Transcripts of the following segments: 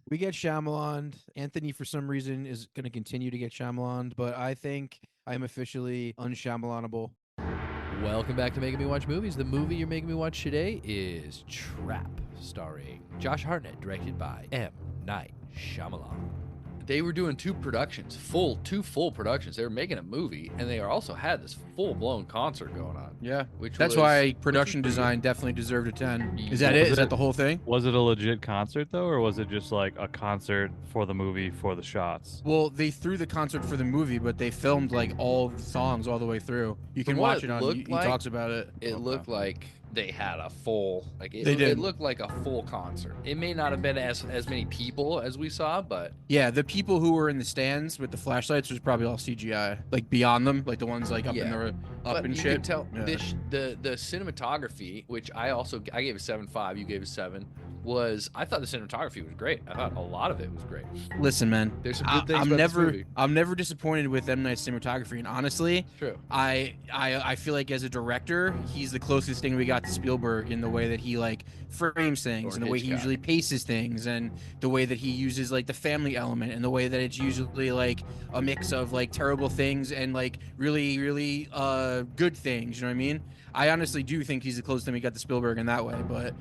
We get Shyamalan. Anthony, for some reason, is going to continue to get Shyamalan, but I think I'm officially unshyamalanable. Welcome back to Making Me Watch Movies. The movie you're making me watch today is Trap, starring Josh Hartnett, directed by M. Night Shyamalan. They were doing two full productions. They were making a movie, and they also had this full-blown concert going on. Yeah, Which that's was, why which production was design good. definitely deserved a 10. Is Yeah. that it? Was Is that it- the whole thing? Was it a legit concert though, or was it just like a concert for the movie for the shots? Well, they threw the concert for the movie, but they filmed like all the songs all the way through. You can From what watch it on. looked He like, talks about it. It looked like they had a full, They it did. looked like a full concert. It may not have been as many people as we saw, but Yeah, the people who were in the stands with the flashlights was probably all CGI, like beyond them, like the ones like up in Yeah. the up but and you shit. could tell Yeah. the cinematography, which I gave a 7.5, you gave a 7, was I thought the cinematography was great. I thought a lot of it was great. Listen, man, There's some good things I'm about this never movie. I'm never disappointed with M. Night's cinematography, and honestly, True. I feel like as a director, he's the closest thing we got to Spielberg in the way that he like frames things Or and the way he Hitchcock. usually paces things and the way that he uses like the family element and the way that it's usually like a mix of like terrible things and like really good things. You know what I mean? I honestly do think he's the closest thing we got to Spielberg in that way, but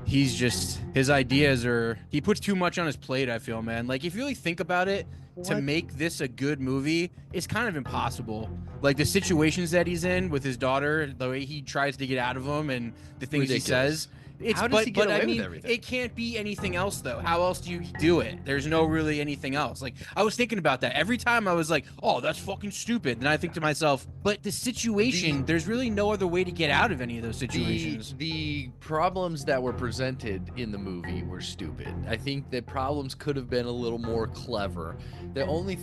he's just his ideas are he puts too much on his plate. I feel, man. Like if you really think about it, to What? make this a good movie is kind of impossible. Like the situations that he's in with his daughter, the way he tries to get out of them, and the things he Ridiculous. says. It's How does but he get but away I with mean, everything? it can't be anything else though. How else do you do it? There's no really anything else. Like I was thinking about that every time I was like, "Oh, that's fucking stupid." And I think to myself, but the situation, there's really no other way to get out of any of those situations. The problems that were presented in the movie were stupid. I think the problems could have been a little more clever. The only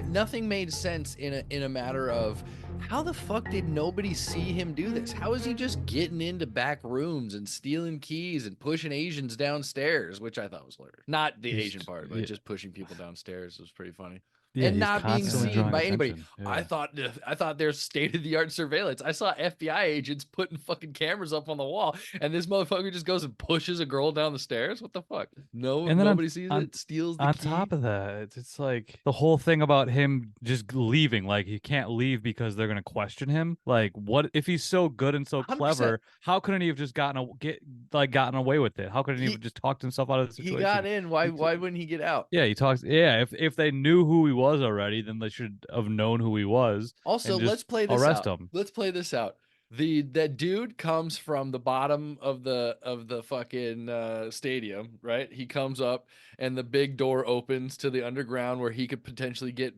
nothing made sense in a matter of how the fuck did nobody see him do this? How is he just getting into back rooms and stealing keys and pushing Asians downstairs, which I thought was hilarious. Not the He's- Asian part, but yeah. just pushing people downstairs was pretty funny. Yeah, And he's not being constantly seen drawing by anybody. attention. I thought there's state of the art surveillance. I saw FBI agents putting fucking cameras up on the wall, and this motherfucker just goes and pushes a girl down the stairs. What the fuck? No, And then nobody sees it. Steals the on key. top of that, it's like the whole thing about him just leaving. Like he can't leave because they're gonna question him. Like, what if he's so good and so 100%. clever? How couldn't he have just gotten away with it? How couldn't he have just talked himself out of the situation? He got in. Why wouldn't he get out? Yeah, he talks. Yeah, if they knew who he was already, then they should have known who he was. Also, and just let's play this arrest out. him. Let's play this out. That dude comes from the bottom of the fucking stadium, right? He comes up and the big door opens to the underground where he could potentially get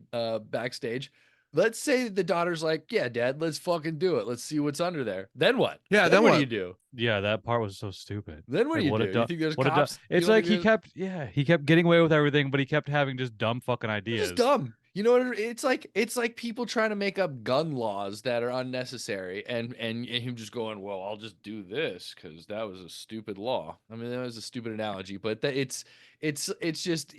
backstage. Let's say the daughter's like, "Yeah, Dad, let's fucking do it. Let's see what's under there." Then what? Yeah, then what do what? you do? Yeah, that part was so stupid. Then what Like, do you what do? it do- You think there's what it do- cops? You It's don't like think he kept getting away with everything, but he kept having just dumb fucking It's ideas. just dumb. You know what? It's like people trying to make up gun laws that are unnecessary, and him just going, "Well, I'll just do this because that was a stupid law." I mean, that was a stupid analogy, but it's just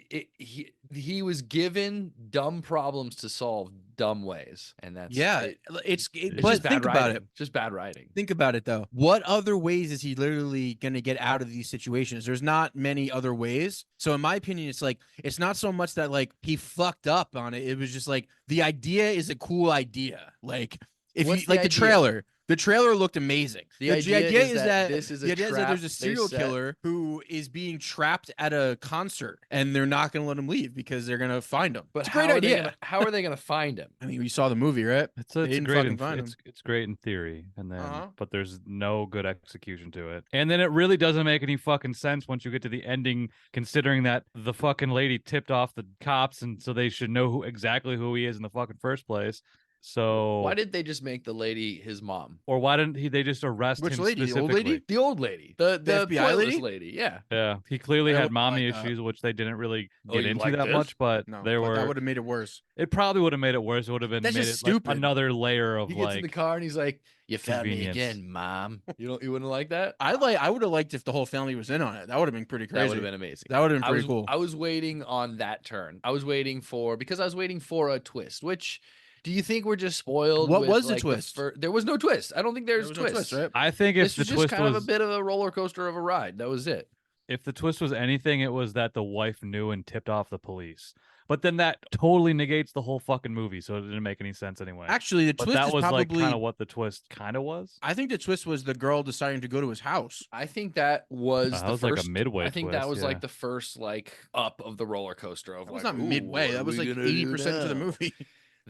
he was given dumb problems to solve dumb ways, and that's Yeah, it. it's It's but just bad think writing. about it. Just bad writing. Think about it though. What other ways is he literally going to get out of these situations? There's not many other ways. So in my opinion, it's like it's not so much that like he fucked up on it. It was just like the idea is a cool idea. Like if What's you the like the idea? trailer. The trailer looked amazing. The idea is that this is a the idea is that trap there's a they serial set. killer who is being trapped at a concert and they're not going to let him leave because they're going to find him. But It's a great idea. How are they gonna find him? I mean, you saw the movie, right? It's They it's didn't great fucking in find him. it's great in theory, and then Uh-huh. but there's no good execution to it. And then it really doesn't make any fucking sense once you get to the ending, considering that the fucking lady tipped off the cops, and so they should know exactly who he is in the fucking first place. So Why did they just make the lady his mom? or why didn't they just arrest Which him lady? The old specifically? lady? The old lady, the FBI pointless lady? Yeah. Yeah, he clearly I had would've mommy liked that. issues, which they didn't really Oh, get you into like that this? much, but No, there but that were. would have made it worse. It probably would have made it worse. It would have been That's made just it like stupid. another layer of He gets in the like. car and he's like, "You found me convenience. again, mom." You wouldn't like that? I would have liked if the whole family was in on it. That would have been pretty crazy. That would have been amazing. That would have been I pretty was cool. I was waiting on that turn. I was waiting for a twist. Which do you think we're just spoiled? What with, was the like, twist? There was no twist. I don't think there's There was twist. no twist, right? I think if This the was just twist kind of was a bit of a roller coaster of a ride. That was it. If the twist was anything, it was that the wife knew and tipped off the police. But then that totally negates the whole fucking movie, so it didn't make any sense anyway. Actually, the But twist that is was like kind probably. of what the twist kind of was. I think the twist was the girl deciding to go to his house. I think that was That the was first. like a midway I think that twist, was yeah. like the first like up of the roller coaster of That like was not "Ooh, midway. what That are was we like gonna do 80% into the now?" movie.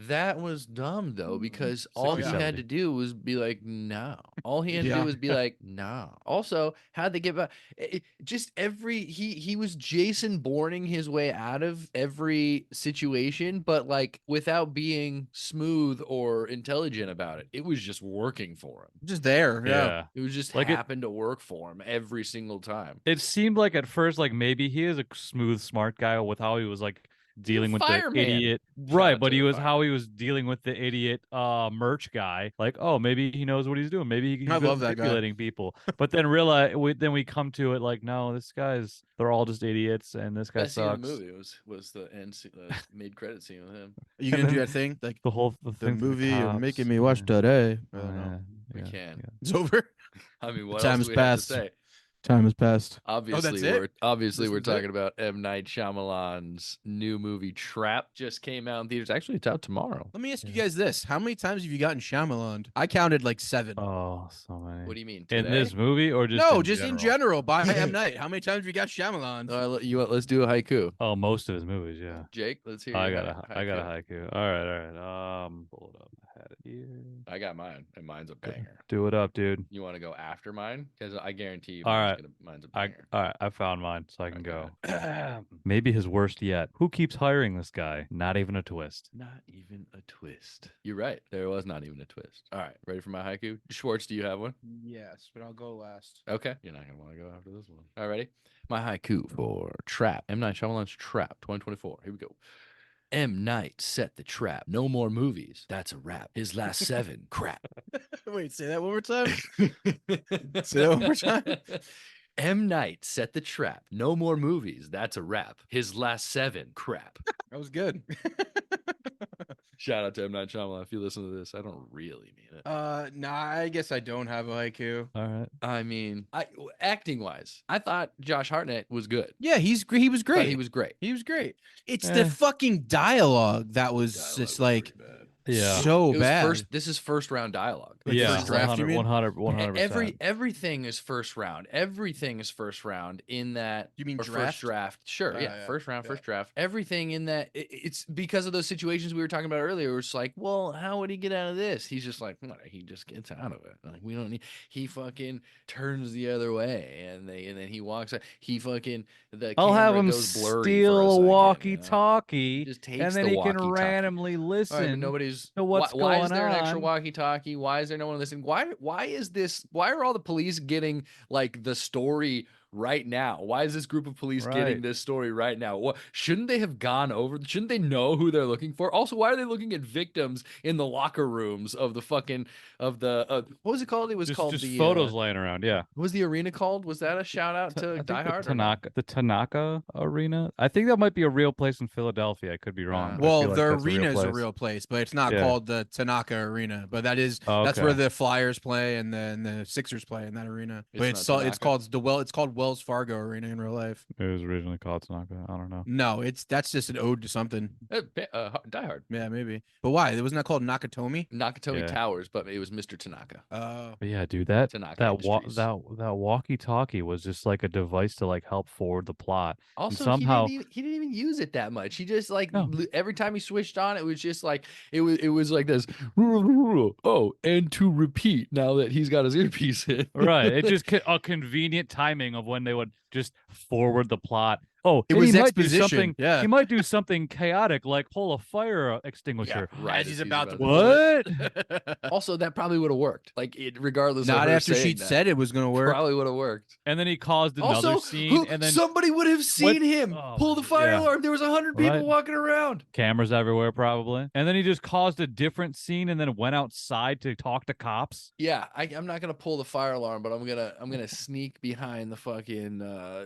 That was dumb though, because all he 60, had to 70. do was be like, no. All he had to Yeah. do was be like, no. Also, how'd they get back? Just every he was Jason Bourning his way out of every situation, but like without being smooth or intelligent about it. It was just working for him. Just there. Yeah. Yeah. It was just Like it- happened to work for him every single time. It seemed like at first, like maybe he is a smooth, smart guy with how he was like dealing with the fireman. idiot. Shout Right, out but to he the was how fireman. he was dealing with the idiot merch guy. Like, oh, maybe he knows what he's doing. Maybe he's I good love at that guy. manipulating people. But then then we come to it like, no, they're all just idiots, and this guy Best scene in the sucks. movie was the mid credit scene with him. Are you And gonna do then that thing like the the thing to movie you're cops, making me watch yeah. today? I Oh, don't know. We yeah, can. It's over. I mean, what Time else has do we have to passed. say? Time has passed. Obviously, it? obviously This we're was it? talking about M. Night Shyamalan's new movie Trap. Just came out in theaters. Actually, it's out tomorrow. Let me ask you Yeah. guys this: how many times have you gotten Shyamalan? I counted like 7. Oh, so many. What do you mean? In Today? this movie or just No, in just general? in general. By M Night, how many times have you got Shyamalan? Let's do a haiku. Oh, most of his movies, yeah. Jake, let's hear. I your got haiku. I got a haiku. All right. Pull it up. I had it here. I got mine, and mine's a banger. Do it up, dude. You want to go after mine? Because I guarantee you, All right. mine's a banger. All right, I found mine, so I can Okay. go. Maybe his worst yet. Who keeps hiring this guy? Not even a twist. Not even a twist. You're right. There was not even a twist. All right, ready for my haiku? Schwartz, do you have one? Yes, but I'll go last. Okay. You're not gonna want to go after this one. All right, ready? My haiku for Trap. M. Night Shyamalan's Trap 2024. Here we go. M. Night set the trap. No more movies. That's a wrap. His last 7. Crap. Wait, say that one more time. Say that one more time. M. Night set the trap. No more movies. That's a wrap. His last 7. Crap. That was good. Shout out to M. Night Shyamalan. If you listen to this, I don't really mean it. Nah, I guess I don't have a haiku. All right. I mean, acting wise, I thought Josh Hartnett was good. Yeah, he was great. He was great. He was great. It's Eh. the fucking dialogue that was just like Yeah. so It was bad. This is first round dialogue. Like yeah. first draft, you mean? 100%. Everything is first round. Everything is first round in that. You mean or draft? first draft? Sure. Yeah. yeah, First round, yeah. first draft. Everything in that. It's because of those situations we were talking about earlier. It's like, well, how would he get out of this? He's just like, what? He just gets out of it. Like we don't need. He fucking turns the other way, and then he walks. He fucking the. I'll have camera him goes blurry for steal a second, you know? walkie-talkie, Just takes and then the he can walkie-talkie. randomly All listen. right, but nobody's. to what's why is going there an extra on. walkie-talkie? Why is there no one listening? Why is this? Why are all the police getting like the story right now? Why is this group of police getting Right. this story right now? What shouldn't they have gone over? Shouldn't they know who they're looking for? Also, why are they looking at victims in the locker rooms of the fucking what was it called? It was called just the photos laying around. Yeah. what was the arena called? Was that a shout out I to think Die Hard? the Tanaka Arena. I think that might be a real place in Philadelphia. I could be wrong. but I Well, feel like the that's arena is a place. real place, but it's not Yeah. called the Tanaka Arena. But that's Okay. where the Flyers play and the Sixers play in that arena. It's But not it's Tanaka? it's called Wells Fargo Arena in real life. It was originally called Tanaka. I don't know. No, that's just an ode to something. Die Hard. Yeah, maybe. But why? It wasn't that called Nakatomi? Nakatomi Yeah. Towers, but it was Mr. Tanaka. Oh. But yeah, dude, that Tanaka that Industries. that walkie-talkie was just like a device to like help forward the plot. Also, somehow- he didn't even use it that much. He just like No. every time he switched on, it was just like it was like this. Oh, and to repeat now that he's got his earpiece in. Right. It just a convenient timing of when they would just forward the plot. Oh, It and was he might do exposition, something. yeah. He might do something chaotic like pull a fire extinguisher. right. As he's about to What? Also, that probably would have worked. Like regardless. Not of her after she saying that, said it was gonna work. Probably would have worked. And then he caused another Also, scene, and then somebody would have seen him Oh, pull the fire yeah. alarm. There was 100 people Right. walking around. cameras everywhere probably. And then he just caused a different scene, and then went outside to talk to cops. Yeah, I'm not gonna pull the fire alarm, but I'm gonna sneak behind the fucking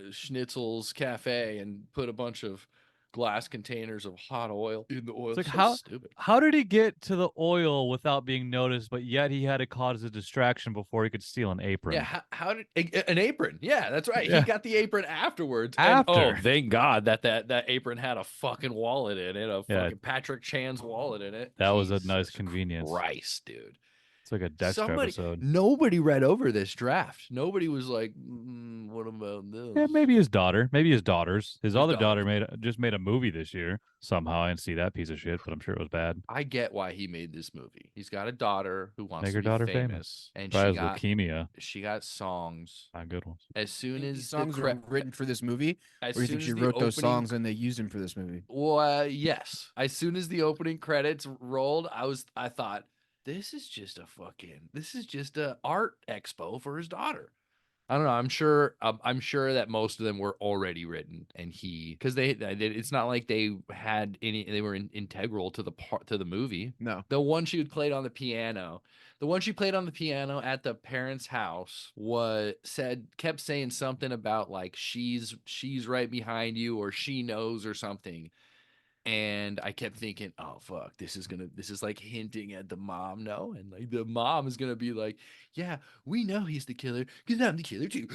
Schnitzel's cafe and put a bunch of glass containers of hot oil in the oil. It's like So stupid. how did he get to the oil without being noticed, but yet he had to cause a distraction before he could steal an apron? Yeah, how did an apron? Yeah, that's right. He Yeah. got the apron afterwards. And After. thank God that apron had a fucking wallet in it, a Yeah. fucking Patrick Chan's wallet in it. That was a nice Jesus convenience. Christ, dude. It's like a Dexter episode. Nobody read over this draft. Nobody was like, what about this? Yeah, maybe his daughter. Maybe his daughters. His other daughter daughters. just made a movie this year. Somehow I didn't see that piece of shit, but I'm sure it was bad. I get why he made this movie. He's got a daughter who wants Make to her be daughter famous, and Probably has leukemia. she got songs. Not good ones. As soon These as songs were written for this movie, as or you soon think as she the wrote those opening- songs and they used them for this movie? Well, yes. As soon as the opening credits rolled, I thought, this is just a art expo for his daughter. I don't know. I'm sure that most of them were already written, and because it's not like they had any. They were integral to the movie. No. The one she played on the piano, at the parents' house kept saying something about like she's right behind you, or she knows, or something. And I kept thinking, oh fuck, this is like hinting at the mom, no? And like the mom is gonna be like, yeah, we know he's the killer because I'm the killer too.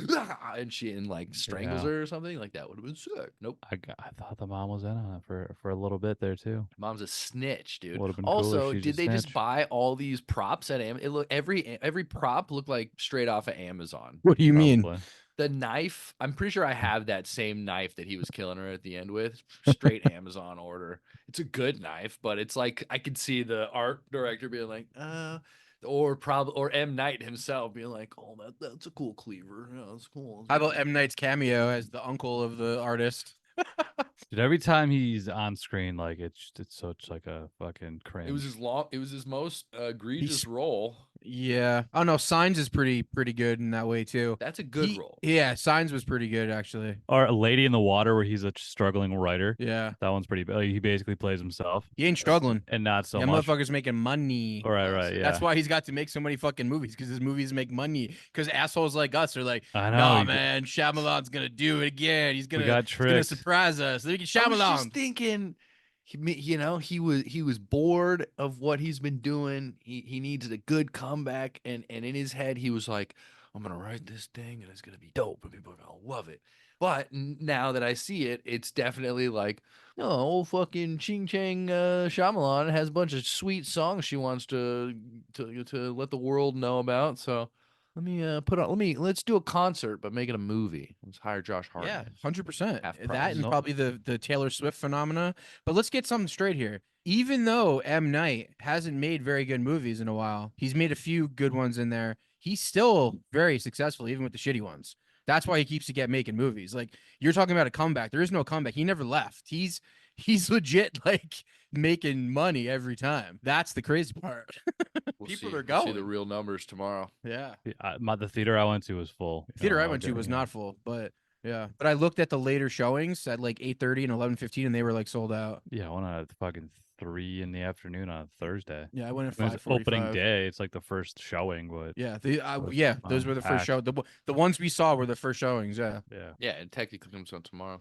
And she like strangles her or something. Like that would have been sick. Nope. I thought the mom was in on it for a little bit there too. Mom's a snitch, dude. Would have been cool if Also, she's a did they just snitch. buy all these props at Amazon? It look every prop looked like straight off of Amazon. What do you mean? Probably. The knife, I'm pretty sure I have that same knife that he was killing her at the end with. Straight Amazon order. It's a good knife, but it's like I could see the art director being like, or M. Night himself being like, oh, that's a cool cleaver. Yeah, that's cool. How about M. Night's cameo as the uncle of the artist? Dude, every time he's on screen, like it's such like a fucking cringe. It was his most egregious role. Yeah. Oh no, Signs is pretty good in that way too. That's a good role. Yeah, Signs was pretty good actually. Or A Lady in the Water, where he's a struggling writer. Yeah. That one's pretty. Like, he basically plays himself. He ain't struggling. And not so Yeah, much. motherfucker's making money. Right. Yeah. That's why he's got to make so many fucking movies, because his movies make money. Because assholes like us are like, I know. nah, man, Shyamalan's gonna do it again. He's gonna surprise us. Look at I was Shyamalan. just thinking, he was bored of what he's been doing. He needs a good comeback, and in his head he was like, I'm gonna write this thing and it's gonna be dope and people are gonna love it. But now that I see it, it's definitely like, oh, old fucking Ching Chang Shamalan has a bunch of sweet songs she wants to let the world know about. So let's do a concert, but make it a movie. Let's hire Josh Hartnett. Yeah, 100%. Half That price. and probably the Taylor Swift phenomena. But let's get something straight here. Even though M. Night hasn't made very good movies in a while, he's made a few good ones in there. He's still very successful, even with the shitty ones. That's why he keeps to get making movies. Like, you're talking about a comeback. There is no comeback. He never left. He's legit like making money every time. That's the crazy part. People are going. We'll see the real numbers tomorrow. Yeah. The theater I went to was full. Theater I went to was not full, but yeah. But I looked at the later showings at like 8:30 and 11:15, and they were like sold out. Yeah, I went at fucking 3 in the afternoon on Thursday. Yeah, I went at It was 5:45. opening day. It's like the first showing, but Yeah, was those were the first packed. show. The ones we saw were the first showings. Yeah. Yeah, it technically comes out tomorrow.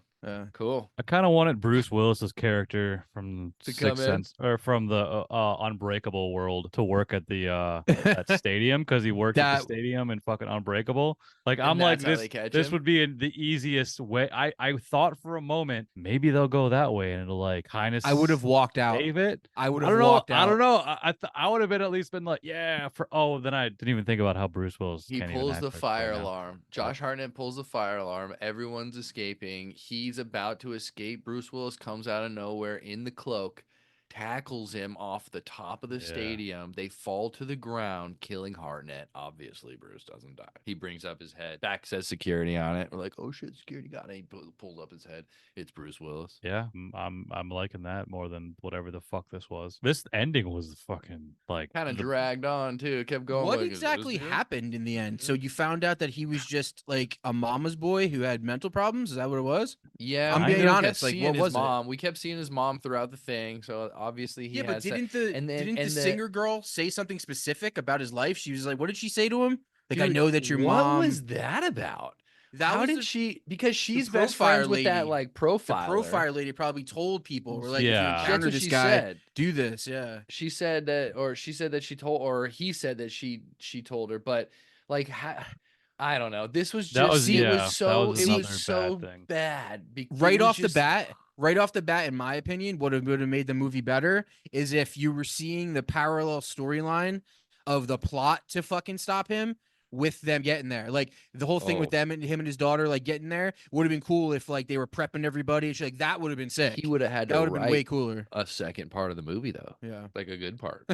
Cool. I kind of wanted Bruce Willis's character from To Sixth come in? Sense, or from the Unbreakable world, to work at the that stadium, because he worked at the stadium in fucking Unbreakable. Like, And I'm like, that's how they catch this him? would be the easiest way. I thought for a moment maybe they'll go that way and it'll like kind of I would have walked out. save it. I would I have don't know. walked out. I don't know. I would have been at least been like, yeah. Then I didn't even think about how Bruce Willis. He can't even pulls act the like fire right now. alarm. Josh Hartnett pulls the fire alarm. Everyone's escaping. He's about to escape. Bruce Willis comes out of nowhere in the cloak, tackles him off the top of the stadium. They fall to the ground, killing Hartnett. Obviously, Bruce doesn't die. He brings up his head. Back says security on it. We're like, oh shit, security got it. He pulled up his head. It's Bruce Willis. Yeah, I'm liking that more than whatever the fuck this was. This ending was fucking like Kind of dragged on too. It kept going. What like, is exactly this it? happened in the end? So you found out that he was just like a mama's boy who had mental problems? Is that what it was? Yeah, I'm I being mean, we honest, kept like, seeing what his was it? mom. We kept seeing his mom throughout the thing. So obviously he Yeah, but had didn't the singer girl say something specific about his life? She was like, what did she say to him? Like, I Dude, know that your what mom. was that about? That How was did she? Because she's best profile friends with that lady. like the profiler. profile lady probably told people, we're like, if you Yeah. That's encounter what this she guy, said. do this. Yeah. She said that, or she said that she told, or he said that she told her. But like, I don't know. This was That just was it was yeah. That so was it was another bad so thing. bad. It right was off the just bat, in my opinion, what would have made the movie better is if you were seeing the parallel storyline of the plot to fucking stop him with them getting there. Like the whole thing with Oh. them and him and his daughter like getting there would have been cool if like they were prepping everybody and shit. Like that would have been he sick. would have had That to would have been way write cooler. a second part of the movie though, Yeah. like a good part.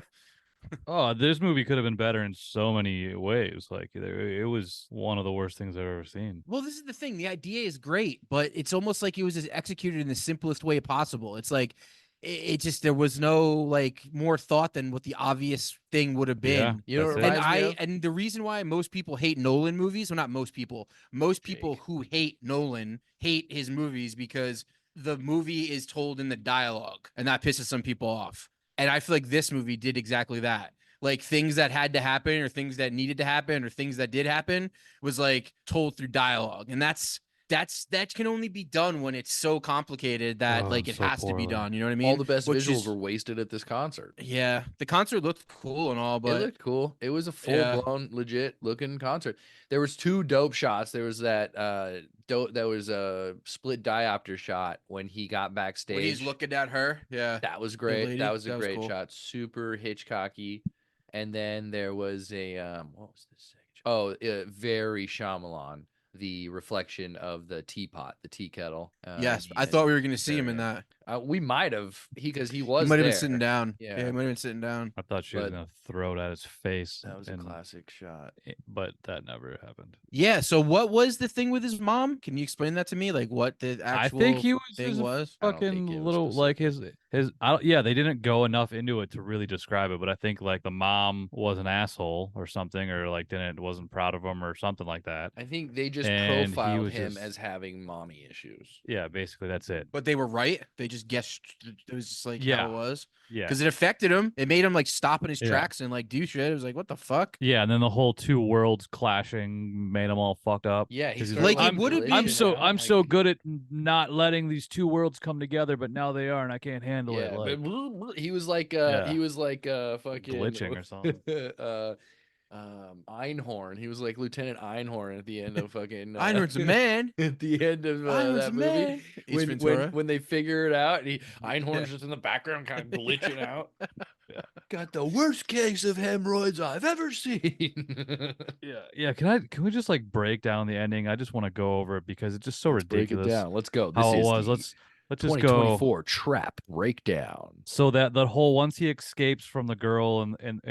Oh, this movie could have been better in so many ways. Like it was one of the worst things I've ever seen. Well, this is the thing. The idea is great, but it's almost like it was just executed in the simplest way possible. It's like it just there was no like more thought than what the obvious thing would have Yeah, been. You know what that's it it. And reminds me of? the reason why most people hate Nolan movies, well, not most people Jake. who hate Nolan hate his movies because the movie is told in the dialogue, and that pisses some people off. And I feel like this movie did exactly that. Like things that had to happen, or things that needed to happen, or things that did happen was like told through dialogue, and that can only be done when it's so complicated that Oh, like it so has to be poorly. done. You know what I mean? All the best Which visuals is were wasted at this concert. yeah, the concert looked cool and all, It but looked cool. It was a yeah. full-blown, legit looking concert. There was two dope shots. There was that that was a split diopter shot when he got When backstage. he's looking at her, yeah, That was the great. lady, That was a that was great cool. shot. Super Hitchcocky. And then there was a what was this second shot? Oh, very Shyamalan. The reflection of the teapot, the tea kettle. Yes, in I the thought end. we were gonna see him Very in end. that. We might have because he He was might have been there. sitting down. Yeah. Yeah, he might have been sitting down. I thought she was But- gonna throw it at his face, That was a and classic shot. but that never happened. Yeah. So what was the thing with his mom? Can you explain that to me? Like what the I actual think he was thing just a was? I don't think fucking it was little like specific. his. Yeah, they didn't go enough into it to really describe it, but I think like the mom was an asshole or something, or like wasn't proud of him or something like that. I think they just And he profiled was him just- as having mommy issues. Yeah, basically that's it. But they were right. They just guessed it was just like how Yeah. it was. Yeah, Because it affected him. It made him like stop in his Yeah. tracks and like do shit. It was like, what the fuck? yeah, and then the whole two worlds clashing made him all fucked up. Yeah, he 'Cause he's started Like, it would've I'm been- so glitching out, so like- good at not letting these two worlds come together, but now they are, and I can't handle it. Yeah, Like, but he was like Yeah. fucking Glitching or something. Einhorn. He was like Lieutenant Einhorn at the end of fucking Einhorn's a man. at the end of Einhorn's that a movie. man. Ace When, Ventura. when they figure it out, and Einhorn's just in the background, kind of glitching out. Yeah. Got the worst case of hemorrhoids I've ever seen. yeah. Can we just like break down the ending? I just want to go over it because it's just so Let's break ridiculous. it down. Let's go. This How it is was. the Let's just go. 2024 trap breakdown. So that whole once he escapes from the girl and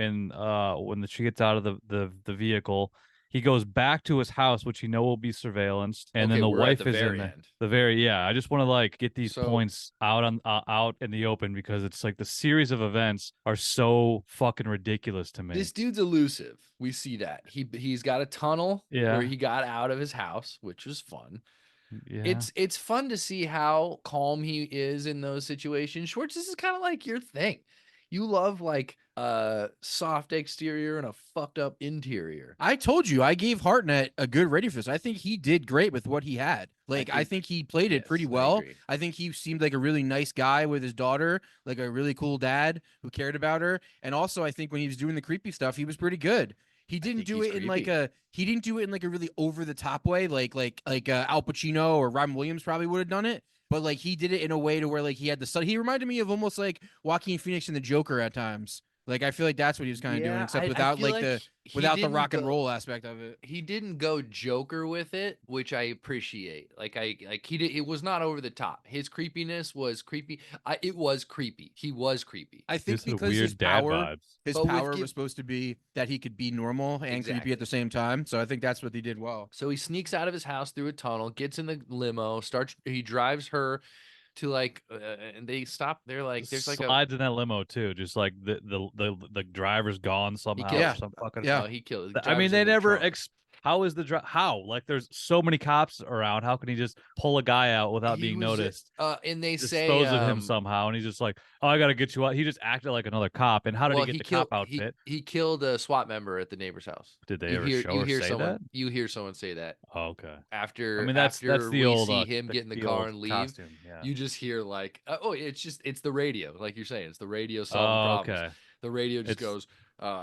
when she gets out of the vehicle, he goes back to his house, which he know will be surveillanced, and then Okay, the we're at wife the is in very there. end. The very yeah. I just want to like get these So- points out in the open because it's like the series of events are so fucking ridiculous to me. This dude's elusive. We see that. He's got a tunnel Yeah. where he got out of his house, which was fun. Yeah. It's fun to see how calm he is in those situations. Schwartz, this is kind of like your thing. You love like a soft exterior and a fucked up interior. I told you I gave Hartnett a good rating for this. I think he did great with what he had. Like I think- think he played it yes, pretty I well. agree. I think he seemed like a really nice guy with his daughter, like a really cool dad who cared about her. And also I think when he was doing the creepy stuff, he was pretty good. He didn't think do he's it in like creepy. he didn't do it in like a really over the top way, like Al Pacino or Robin Williams probably would have done it. But like he did it in a way to where like he had the sun. He reminded me of almost like Joaquin Phoenix in the Joker at times. Like I feel like that's what he was kind of doing, Yeah, except I without feel like the he without the didn't rock and go- roll aspect of it. He didn't go Joker with it, which I appreciate. Like he did. It was not over the top. His creepiness was creepy. It was creepy. He was creepy. I think Just the because his weird dad power, vibes. his But with power Gib- was supposed to be that he could be normal and Exactly. creepy at the same time. So I think that's what he did well. So he sneaks out of his house through a tunnel, gets in the limo, he drives her to like, and they stop. They're like, there's like slides in that limo too. Just like the driver's gone somehow. kills- or some fucking. yeah. he kills. I mean, they never how is the how? Like, there's so many cops around. How can he just pull a guy out without He being was, noticed? and they say Dispose of him somehow, and he's just like, "Oh, I gotta get you out." He just acted like another cop. And how did he well, get he the killed cop outfit? he killed a SWAT member at the neighbor's house. Did they ever show or say that? You hear someone say that Oh, okay. I after mean, that's the we old see him get in the car old and leave. costume. Yeah. You just hear like, oh, it's the radio, like you're saying, it's the radio solving Oh, problems. okay. The radio just It's goes,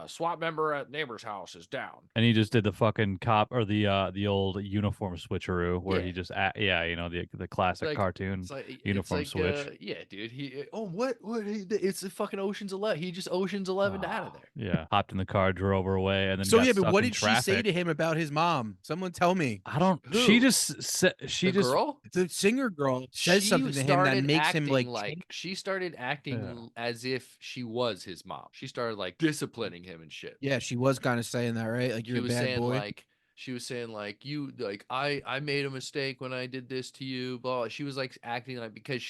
SWAT member at neighbor's house is down. and he just did the fucking cop or the old uniform switcheroo where Yeah. he just the classic Like, cartoon uniform switch. Yeah, dude. What? It's the fucking Ocean's 11. He just Ocean's 11 out of there. Yeah, hopped in the car, drove her away, and then So got yeah, but stuck what in did she say traffic. to him about his mom? Someone tell me. I don't. Who? She just said The girl? The singer girl says She something to him that started makes him acting like she started acting Yeah. as if she was his mom. She started like disciplining him and shit. yeah, she was kind of saying that, right? Like She you're a was bad saying boy. like she was saying like you like I made a mistake when I did this to you. Blah. She was like acting like because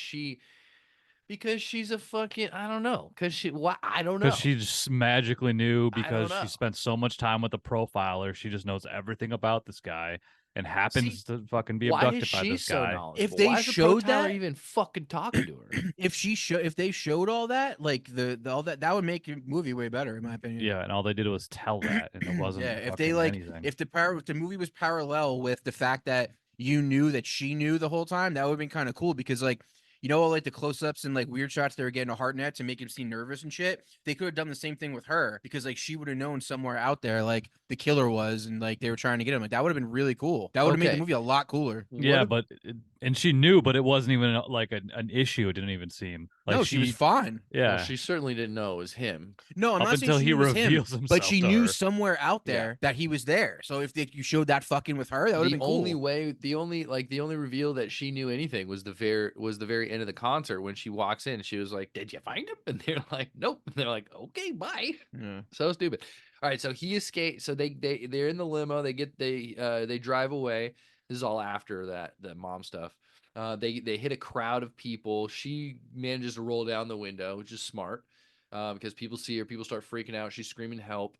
she's a fucking I don't know because she what I don't know because she just magically knew I don't because know. she spent so much time with the profiler. She just knows everything about this guy and happens to fucking be why abducted is by she this so guy. knowledgeable? If they why is the showed Pro Tyler that- even fucking talking to her? if they showed all that, like the all that would make your movie way better, in my opinion. Yeah, and all they did was tell that, and it wasn't. Yeah, if fucking they like, anything. if the movie was parallel with the fact that you knew that she knew the whole time, that would have been kind of cool because like. You know, like the close-ups and like weird shots they were getting a Hartnett to make him seem nervous and shit. They could have done the same thing with her because like she would have known somewhere out there like the killer was and like they were trying to get him. Like that would have been really cool. That would have made the Okay. movie a lot cooler. Yeah, What but and she knew, but it wasn't even like an issue. It didn't even seem like no, she was fine. Yeah, well, she certainly didn't know it was him. No, I'm up not saying until she he knew it was him, reveals himself, but she to knew her. somewhere out Yeah. there that he was there. So if you showed that fucking with her, that would have The been cool. the only reveal that she knew anything was the very end of the concert when she walks in. She was like, "Did you find him?" And they're like, "Nope." And they're like, "Okay, bye." Yeah. So stupid. All right, so he escaped. So they're in the limo. They drive away. This is all after the mom stuff. They hit a crowd of people. She manages to roll down the window, which is smart because people see her. People start freaking out. She's screaming help.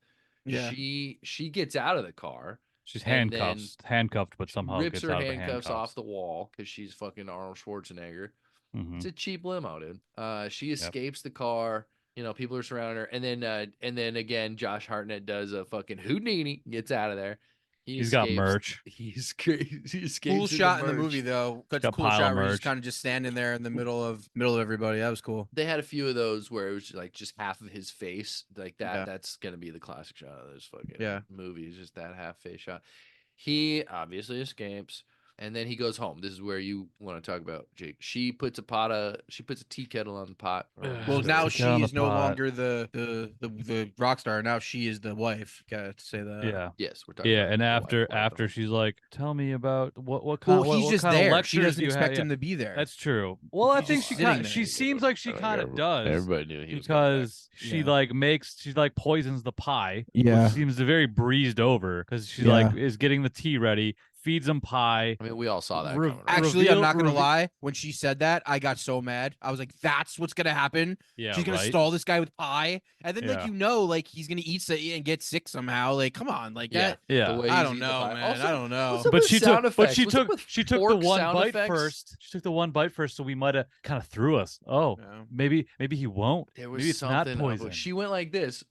Yeah. She gets out of the car. She's and handcuffed, but somehow rips gets her out of the handcuffs handcuffs off the wall because she's fucking Arnold Schwarzenegger. Mhm. It's a cheap limo, dude. She escapes the car. You know, people are surrounding her, and then again, Josh Hartnett does a fucking Houdini, gets out of there. He's got merch. He escapes. Cool shot in the merch. movie though. That's a Got cool pile of shot where he's merch. kind of just standing there in the middle of everybody. That was cool. They had a few of those where it was just half of his face, like that. Yeah. That's gonna be the classic shot of this fucking Yeah. movie. Is just that half face shot. He obviously escapes, and then he goes home. This is where you want to talk about, Jake. She puts a tea kettle on the pot. Well, now Stick she it on the is no pot. longer the rock star. Now she is the wife. Got to say that. Yeah. Yes, we're talking. Yeah, about and the after wife, after wife. she's like, "Tell me about what kind Well, of he's what just kind of there. lectures She doesn't you expect have." him to be there. That's true. Well, I He's think just she sitting kind there. she seems like she kind of does Everybody knew he was coming back. because she Yeah. she poisons the pie. Yeah. Which seems very breezed over because she Yeah. like is getting the tea ready, feeds him pie. I mean, we all saw that Re- coming. Right? Actually, I'm Reveal- not gonna reveal- lie. When she said that, I got so mad. I was like, "That's what's gonna happen. Yeah, She's gonna right? stall this guy with pie, and then Yeah. like he's gonna eat and get sick somehow. Like, come on, like Yeah. that. Yeah. The way I he's don't eating the know, pie. man. Also, I don't know. what's up But with she sound took, but effects? she What's up took, with she took the fork one sound bite effects? first. She took the one bite first, so we might have kind of threw us. Oh, Yeah. maybe he won't. There was Maybe it's not something. poison. She went like this.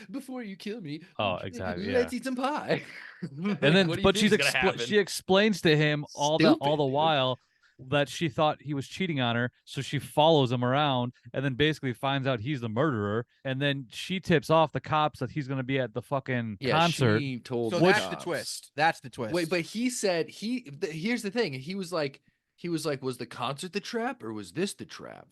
Before you kill me. Oh, exactly, Let's yeah. eat some pie. And then, but she explains to him all the Stupid, dude. while that she thought he was cheating on her, so she follows him around and then basically finds out he's the murderer, and then she tips off the cops that he's going to be at the fucking concert. She told So the that's the cops. twist. That's the twist. Wait, but he said here's the thing. He was like, was the concert the trap or was this the trap?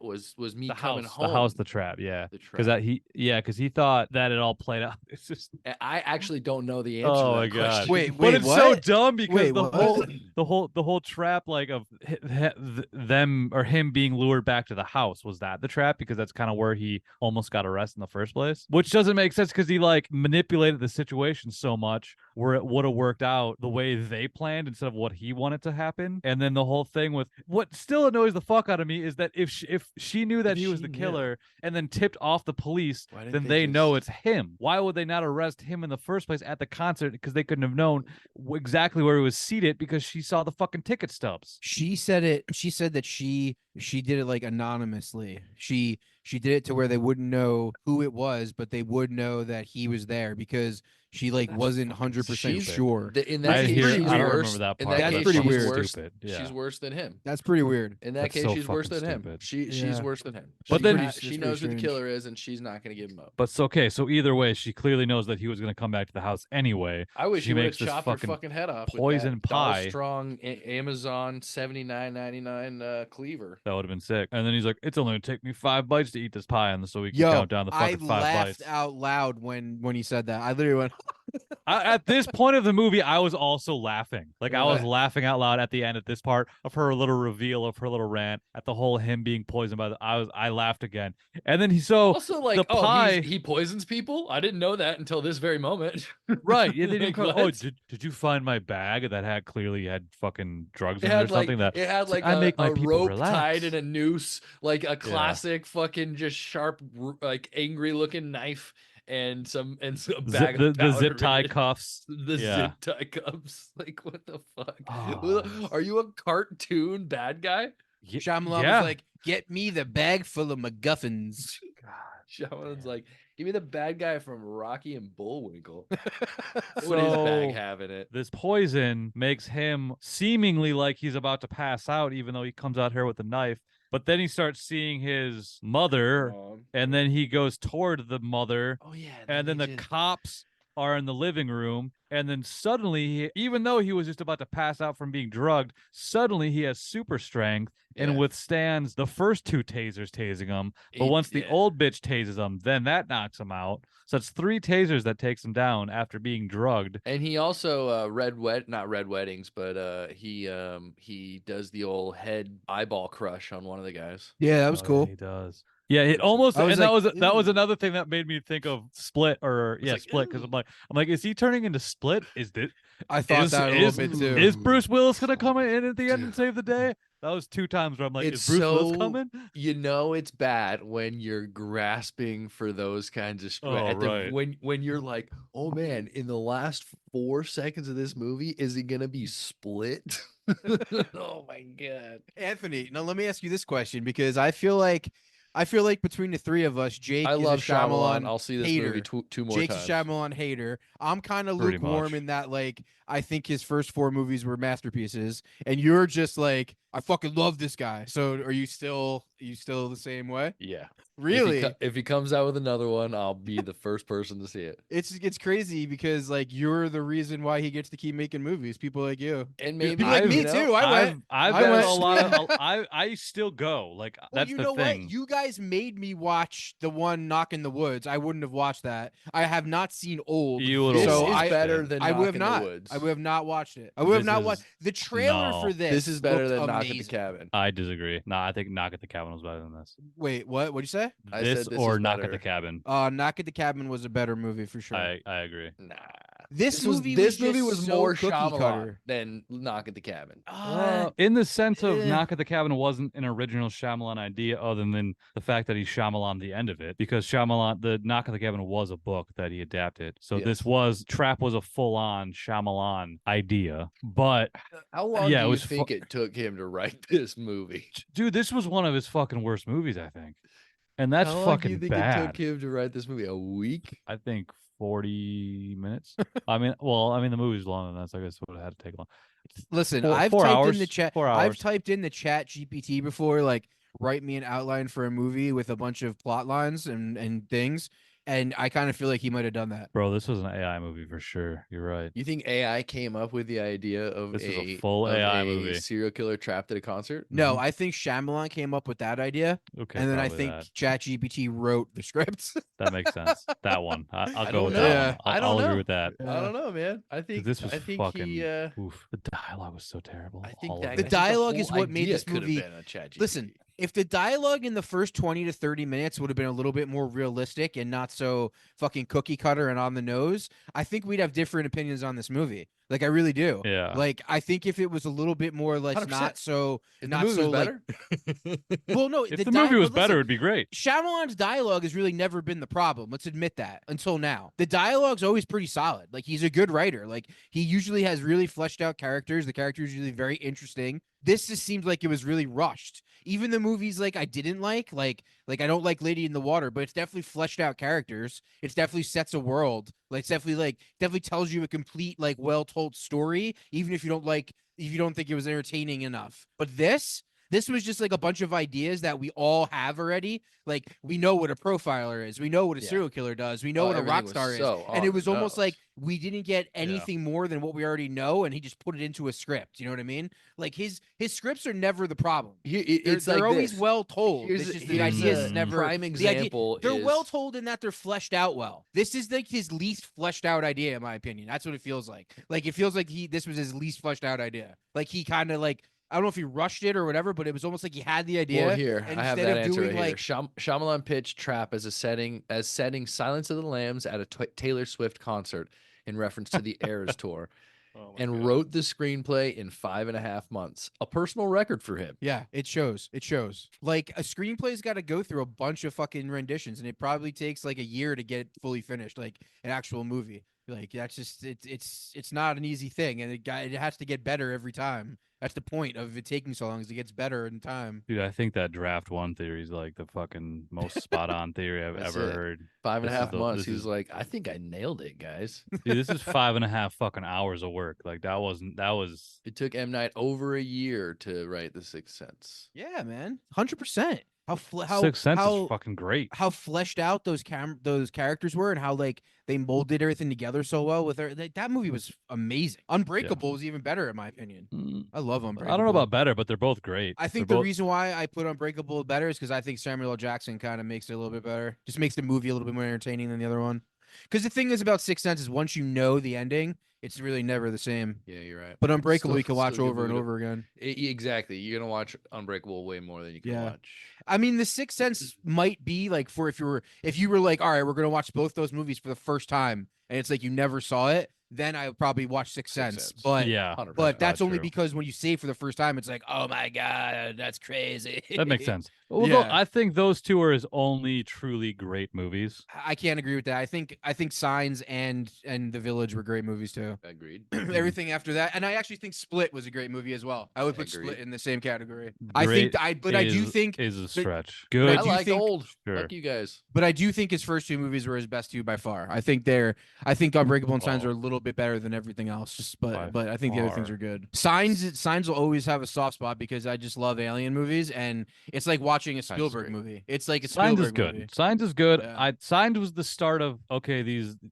Was me The coming house, home? the house, the trap, yeah. The Because trap. because he thought that it all played out. It's just I actually don't know the answer. Oh to my that god! question. Wait, but it's so what? dumb because Wait, the what? whole trap like of them or him being lured back to the house, was that the trap? Because that's kind of where he almost got arrested in the first place, which doesn't make sense because he like manipulated the situation so much where it would have worked out the way they planned instead of what he wanted to happen. happen. And then the whole thing with what still annoys the fuck out of me is that if she knew that he was the killer and then tipped off the police, then they know it's him. Why would they not arrest him in the first place at the concert? Because they couldn't have known exactly where he was seated because she saw the fucking ticket stubs. She said it. She said that she did it like anonymously. She did it to where they wouldn't know who it was, but they would know that he was there because she like wasn't 100% sure. In that case, she's I don't worse. remember that In part. that case, pretty she's weird. worse. Stupid. Yeah. She's worse than him. That's pretty weird. In that That's case, so she's worse than fucking him. stupid. She's worse than him. But then she knows who the killer is, and she's not going to give him up. But it's okay. So either way, she clearly knows that he was going to come back to the house anyway. I wish she she would have makes this chopped her fucking head off. poison with that pie. Dollar Strong Amazon $79.99 cleaver. That would have been sick. And then he's like, "It's only going to take me 5 bites to eat this pie," and so we can Yo, count down the fucking 5 I bites. laughed out loud when he said that. I literally went. At this point of the movie, I was also laughing. Like I was laughing out loud at the end at this part of her little reveal of her little rant at the whole him being poisoned by the. I laughed again, and then Also like, the pie. he poisons people. I didn't know that until this very moment. Right? Yeah, they didn't. Like, Oh, what? did you find my bag that had clearly had fucking drugs It in it or had something? like that it had like I make my a people rope relax. tied in a noose, like a classic fucking just sharp, like angry looking knife, and some bag of the powder zip tie in it. cuffs. The Yeah. zip tie cuffs. Like what the fuck? Oh. Are you a cartoon bad guy? Shyamalan Yeah. was like, "Get me the bag full of MacGuffins." Shyamalan's like, give me the bad guy from Rocky and Bullwinkle. What So, would his bag have in it? This poison makes him seemingly like he's about to pass out, even though he comes out here with a knife. But then he starts seeing his mother, and then he goes toward the mother, Oh yeah, and then the cops are in the living room, and then suddenly, even though he was just about to pass out from being drugged, suddenly he has super strength and withstands the first 2 tasers tasing him. But once the old bitch tases him, then that knocks him out. So it's 3 tasers that takes him down after being drugged. And he also not red weddings, but he does the old head eyeball crush on one of the guys. Yeah, that was cool. He does. Yeah, it almost, I was and like, that was "Ew." another thing that made me think of Split, or like, Split, because I'm like, is he turning into Split? Is this? I thought that a little bit too. Is Bruce Willis gonna come in at the end and save the day? That was 2 times where I'm like, It's is Bruce Willis so- coming? You know it's bad when you're grasping for those kinds of right. when you're like, oh man, in the last 4 seconds of this movie, is he gonna be split? Oh my god. Anthony, now let me ask you this question because I feel like between the 3 of us, Jake I is love a Shyamalan. Shyamalan. I'll see this hater. movie 2 more Jake's times. a Shyamalan hater. I'm kind of Pretty lukewarm much. in that, like, I think his first 4 movies were masterpieces, and you're just like, I fucking love this guy. So are you still the same way? Yeah. Really? If he comes out with another one, I'll be the first person to see it. It's crazy because like you're the reason why he gets to keep making movies. People like you. And maybe People like I've- me you know, too. I went. I've I done went- a lot of. I still go. Like Well, that's you the know thing. what? You guys made me watch the one Knock in the Woods. I wouldn't have watched that. I have not seen Old. You would've This so is I, better than I Knock would have in not. the Woods. I would have not watched it. I would have This not is- watched the trailer No. for this. This is better looked than Knock at the amazing. Cabin. I disagree. No, I think Knock at the Cabin was better than this. Wait, what? What'd you say? I This said this or is Knock better. at the Cabin. Knock at the Cabin was a better movie for sure. I agree. Nah. This was movie this was movie just was so more cookie Shyamalan cutter. than Knock at the Cabin. In the sense of eh. Knock at the Cabin wasn't an original Shyamalan idea, other than the fact that he Shyamalan the end of it, because Shyamalan, the Knock at the Cabin was a book that he adapted. So this Yes. Trap was a full-on Shyamalan idea. But How long Yeah, it do you was think it took him to write this movie? dude, this was one of his fucking worst movies, I think. And that's How long do fucking you think bad. it took him to write this movie? A week? I think 40 minutes. I mean, the movie's longer than that, so I guess it would have had to take long. Listen, Four- I've four typed hours, in the chat. 4 I've hours. typed in the chat GPT before, like write me an outline for a movie with a bunch of plot lines and things, and I kind of feel like he might have done that. Bro, this was an AI movie for sure. You're right. You think AI came up with the idea of This is a a full of AI a movie. serial killer trapped at a concert? No, I think Shyamalan came up with that idea, Okay. and then I probably think that. ChatGPT wrote the script. That makes sense. That one. I'll I go don't with know. that Yeah. one. I don't I'll know. agree with that. I don't know, man. I think This was I think fucking he, oof. The dialogue was so terrible. I think All that of The it. dialogue whole is what made idea this could have movie- been a ChatGPT. Listen, If the dialogue in the first 20 to 30 minutes would have been a little bit more realistic and not so fucking cookie cutter and on the nose, I think we'd have different opinions on this movie. Like I really do. Yeah. Like I think if it was a little bit more like 100%. not so If the not movie so was like better, well no If the movie was but better, listen, it'd be great. Shyamalan's dialogue has really never been the problem. Let's admit that until now. The dialogue's always pretty solid. Like he's a good writer. Like he usually has really fleshed out characters. The characters are usually very interesting. This just seems like it was really rushed. Even the movies like I didn't like I don't like Lady in the Water, but it's definitely fleshed out characters. It's definitely sets a world. It's definitely tells you a complete like well told story, even if you don't think it was entertaining enough. But this was just like a bunch of ideas that we all have already. Like we know what a profiler is, we know what a serial killer does, we know what a everything rock was star is, so and it on was the almost nose. like we didn't get anything more than what we already know, and he just put it into a script. You know what I mean? Like his scripts are never the problem. It's They're like always this. well told. Here's It's just the here's ideas a is never prime the idea. example. They're is, well told in that they're fleshed out well. This is like his least fleshed out idea, in my opinion. That's what it feels like. Like it feels like this was his least fleshed out idea. Like he kind of like I don't know if he rushed it or whatever, but it was almost like he had the idea. Well, here and I have instead that of answer doing right here. like Shyamalan pitched Trap as setting Silence of the Lambs at a Taylor Swift concert in reference to the Eras tour, and wrote the screenplay in 5.5 months. A personal record for him. yeah, it shows. It shows. Like a screenplay's got to go through a bunch of fucking renditions, and it probably takes like a year to get fully finished, like an actual movie. Like that's just it's not an easy thing, and it has to get better every time. That's the point of it taking so long, is it gets better in time. Dude, I think that draft one theory is like the fucking most spot on theory I've That's ever it. heard. 5.5 This is the- months. this He was is- like, I think I nailed it, guys. Dude, this is 5.5 fucking hours of work. Like that was It took M. Night over a year to write The Sixth Sense. Yeah, man, 100%. How Sixth Sense how is fucking great. how fleshed out those characters were, and how like they molded everything together so well with her. That movie was amazing. Unbreakable is even better in my opinion. I love Unbreakable. I don't know about better, but they're both great. I think They're the both- reason why I put Unbreakable better is because I think Samuel L. Jackson kind of makes it a little bit better. Just makes the movie a little bit more entertaining than the other one. Because the thing is about Sixth Sense is once you know the ending, it's really never the same. Yeah, you're right. But Unbreakable Still- you can watch still a good over and movie to- over again. Exactly. You're gonna watch Unbreakable way more than you can Yeah. watch. I mean, the Sixth Sense might be like for if you were like, all right, we're gonna watch both those movies for the first time, and it's like you never saw it, then I would probably watch Sixth Sense. But yeah, 100%. but that's only true. because when you see it for the first time, it's like, oh my god, that's crazy. That makes sense. Well, Yeah. I think those two are his only truly great movies. I can't agree with that. I think Signs and The Village were great movies too. Agreed. Everything after that, and I actually think Split was a great movie as well. I would put Agreed. Split in the same category. Great I do think is a stretch. I Good. I do like think- old. Sure. Fuck you guys. But I do think his first two movies were his best two by far. I think Unbreakable and Signs Oh. are a little bit better than everything else. By But I think the other things far. are good. Signs will always have a soft spot because I just love alien movies, and it's like watching a Signs is Spielberg great. movie. It's like a Signs Spielberg is good. movie. Signs is good. Yeah. Signs was the start of okay.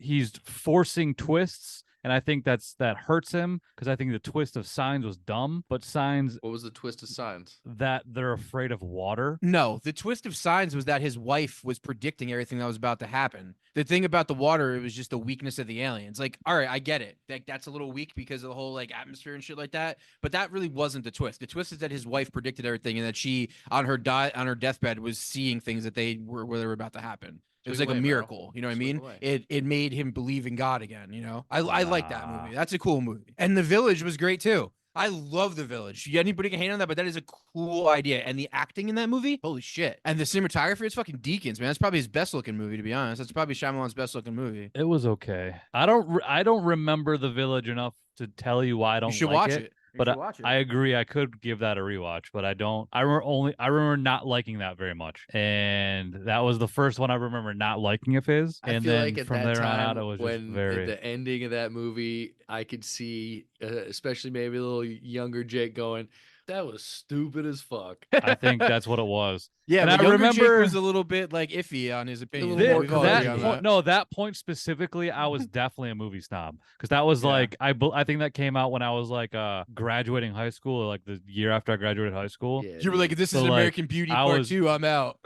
He's forcing twists, and I think that hurts him because I think the twist of Signs was dumb. But Signs What was the twist of Signs? that they're afraid of water. No, the twist of Signs was that his wife was predicting everything that was about to happen. The thing about the water, it was just the weakness of the aliens. Like, all right, I get it. That's a little weak because of the whole like atmosphere and shit like that. But that really wasn't the twist. The twist is that his wife predicted everything, and that she on her deathbed was seeing things that they were about to happen. It was Swing like a away, Meryl. miracle, you know what I Swing mean? away. It made him believe in God again, you know? I like that Ah. movie. That's a cool movie. And The Village was great too. I love The Village. Anybody can hate on that, but that is a cool idea. And the acting in that movie, holy shit. And the cinematography, it's fucking Deacons, man. That's probably his best looking movie, to be honest. That's probably Shyamalan's best looking movie. It was okay. I don't remember The Village enough to tell you why I don't You should like watch it. it. You But should watch it. I agree. I could give that a rewatch, but I don't. I remember not liking that very much, and that was the first one I remember not liking of his. I And feel then like at from that there on time, out, it was just when very. at the ending of that movie, I could see, especially maybe a little younger Jake going, "That was stupid as fuck." I think that's what it was. Yeah, and but I younger Jake remember- was a little bit like iffy on his opinion. little more We've all agreed crazy on on that. that point specifically, I was definitely a movie snob because that was Yeah. like I think that came out when I was like graduating high school, or like the year after I graduated high school. Yeah, You were like, dude. this So, is like, American Beauty I Part was- 2. I'm out.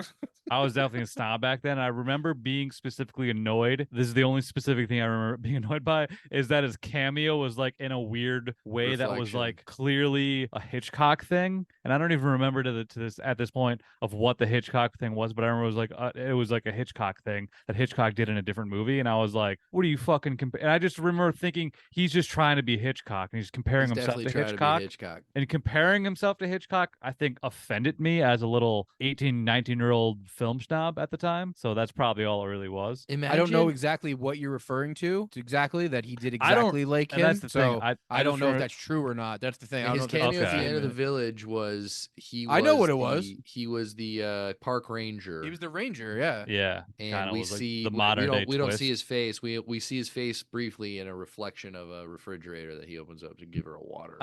I was definitely a snob back then. I remember being specifically annoyed. This is the only specific thing I remember being annoyed by, is that his cameo was like in a weird way that was Reflection. like clearly a Hitchcock thing. And I don't even remember to this at this point of what the Hitchcock thing was, but I remember it was like a Hitchcock thing that Hitchcock did in a different movie, and I was like, "What are you fucking?" And I just remember thinking he's just trying to be Hitchcock, and he's comparing He's himself definitely to trying to be Hitchcock. Hitchcock. And comparing himself to Hitchcock, I think, offended me as a little 18, 19-year-old film snob at the time. So that's probably all it really was. Imagine, I don't know exactly what you're referring to exactly that he did I don't, exactly like and him. that's the thing. So I don't just know if remember, that's true or not. That's the thing. I don't his know if that's cameo at the Okay. end of the village was I know what it was. He was the park ranger. He was the ranger. Yeah. yeah, and kind of we was like see the modern day we don't twist. see his face. We see his face briefly in a reflection of a refrigerator that he opens up to give her a water.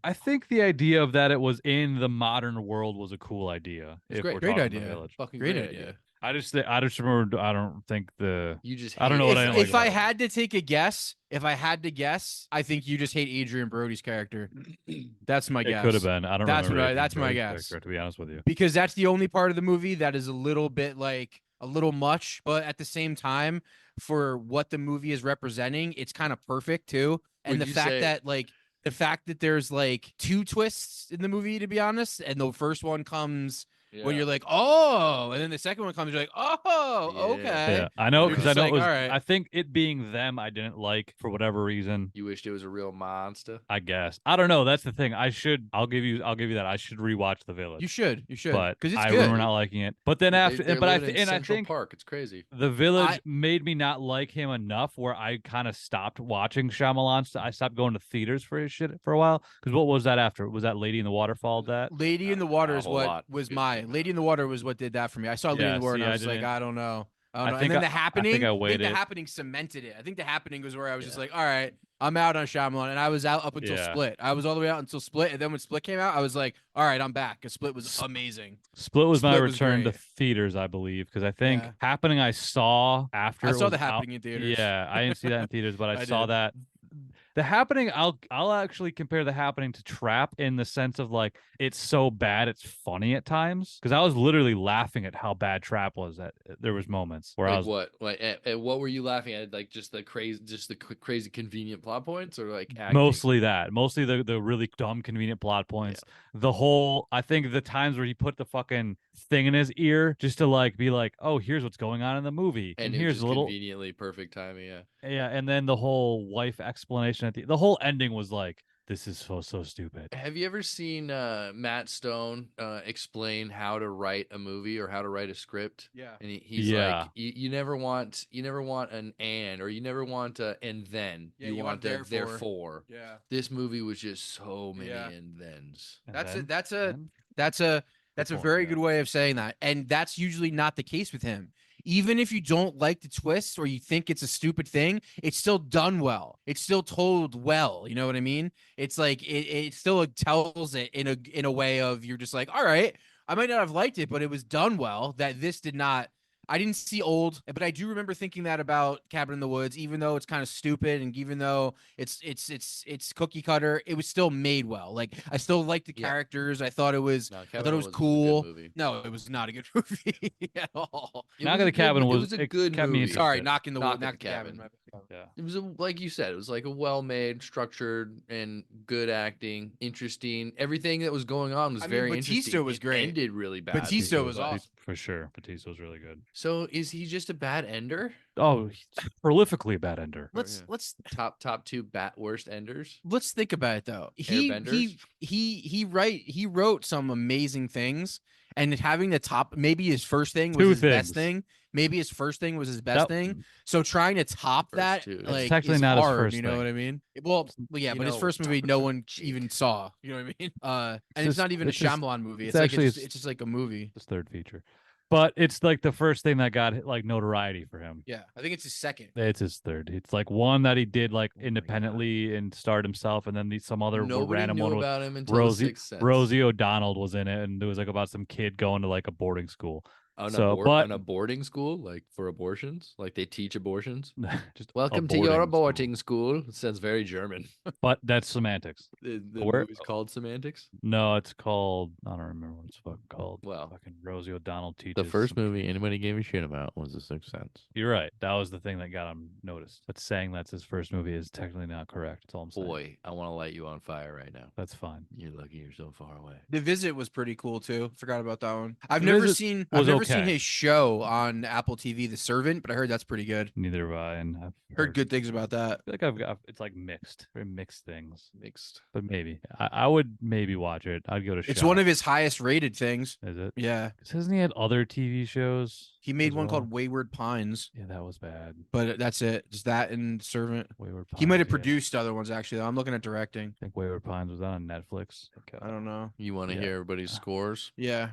I think the idea of that it was in the modern world was a cool idea. It's if great. we're Great talking idea. The village. Fucking Great great idea. I just remember. I don't think the. You just I don't know hate what I it. didn't like If I about it. had to take a guess, I think you just hate Adrian Brody's character. That's my It guess. could have been. I don't That's remember. right. Adrian That's my Brody's guess. character, to be honest with you. Because that's the only part of the movie that is a little bit like a little much, but at the same time, for what the movie is representing, it's kind of perfect too. And Would the you fact say- that like the fact that there's like two twists in the movie, to be honest, and the first one comes when you're like, oh, and then the second one comes, you're like, oh, Yeah. okay. Yeah, I know You're because I just know like, it was. all right. I think it being them, I didn't like for whatever reason. You wished it was a real monster. I guess I don't know. That's the thing. I'll give you that. I should rewatch The Village. You should, But because it's I good. remember not liking it. But then after, They're but I living in I Central think Park. It's crazy. The Village I- made me not like him enough where I kind of stopped watching Shyamalan. I stopped going to theaters for his shit for a while. Because what was that after? Was that Lady in the Waterfall? That Lady in the Water Not a is whole what lot. was Good my stuff. Lady in the Water was what did that for me. I saw Lady in Yeah, the Water see, and I I was like, didn't- I don't know. I And think then I- the happening, I think I the waited. happening cemented it. I think the happening was where I was just like, all right, I'm out on Shyamalan, and I was out up until Yeah. Split. I was all the way out until Split, and then when Split came out, I was like, all right, I'm back. Because Split was amazing. Split was my Split was return to great. theaters, I believe, because I think Yeah. Happening I saw after I it saw was the out- happening in theaters. Yeah, I didn't see that in theaters, but I, I saw did. that. The Happening, I'll actually compare The Happening to Trap in the sense of like it's so bad it's funny at times, because I was literally laughing at how bad Trap was. At there was moments where I Like was what? Like at what were you laughing at? Like just the crazy convenient plot points, or like acting? mostly the really dumb convenient plot points. The whole, I think the times where he put the fucking thing in his ear just to like be like, oh, here's what's going on in the movie, and here's just a little conveniently perfect timing. yeah, and then the whole wife explanation at the whole ending was like, this is so stupid. Have you ever seen Matt Stone explain how to write a movie or how to write a script? Yeah. And he's Yeah. like, you never want an and, or you never want a and then. Yeah, you want a therefore. Yeah. This movie was just so many Yeah. and thens. And That's then- That's then- a point, very yeah. good way of saying that. And that's usually not the case with him. Even if you don't like the twist or you think it's a stupid thing, it's still done well. It's still told well. You know what I mean? It's like it still tells it in a way of you're just like, all right, I might not have liked it, but it was done well. That this did not. I didn't see Old, but I do remember thinking that about Cabin in the Woods, even though it's kind of stupid and even though it's cookie cutter, it was still made well. Like I still liked the Yeah. characters. I thought it was No, I Kevin thought it was Owens a good cool. movie. No, it was not a good movie at all. It Knock was at a the good Cabin mo- was- it was a it good kept me movie. interested. Sorry, Knock in the Knock Wood, at Knock the at the Cabin. Yeah. It was like you said, it was like a well-made, structured, and good acting, interesting. Everything that was going on was I mean, very Batista interesting. was It great. ended really bad. Batista was but- awesome. for sure. Batista was really good. So is he just a bad ender? Oh, he's prolifically a bad ender. Let's yeah. let's Top two worst enders. let's think about it though. He wrote some amazing things, and having the top maybe his first thing was Two his best things. thing. Maybe his first thing was his best That- thing. So trying to top First that two. That's like technically is not his hard, first you know thing. what I mean? Well, yeah, You but his know, first movie top no of one cheek. even saw. You know what I mean? And it's just- not even a it's just- Shyamalan movie. it's It's like actually it's just like a movie. His third feature, but it's like the first thing that got like notoriety for him. Yeah, I think it's his second. It's his third. It's like one that he did like Oh my God. independently and starred himself, and then some other Nobody random knew one with about him until Rosie The Sixth Sense. Rosie O'Donnell was in it, and it was like about some kid going to like a boarding school. But on a boarding school, like for abortions, like they teach abortions. just Welcome a to your boarding aborting school. It sounds very German. But that's semantics. The Where? movie's called Semantics. No, it's called. I don't remember what it's fucking called. Well, Fucking Rosie O'Donnell teaches. the first some movie shit. anybody gave a shit about was The Sixth Sense. You're right. That was the thing that got him noticed. But saying that's his first movie is technically not correct. That's all I'm saying. Boy, I want to light you on fire right now. That's fine. You're lucky you're so far away. The Visit was pretty cool too. Forgot about that one. I've The never Visit seen was I've never seen okay. his show on Apple TV, The Servant, but I heard that's pretty good. Neither have I, and I've Heard good things about that. I feel like I've got. It's like mixed, very mixed things. Mixed. But maybe I would maybe watch it. I'd go to. It's shop. one of his highest rated things. Is it? Yeah. 'Cause hasn't he had other TV shows? He made as one well? called Wayward Pines, Yeah, that was bad. but that's it. Just that and Servant. Wayward Pines. He might have yeah. produced other ones actually. Though. I'm looking at directing. I think Wayward Pines was on Netflix. I don't know. You want to Yeah. hear everybody's scores? Yeah.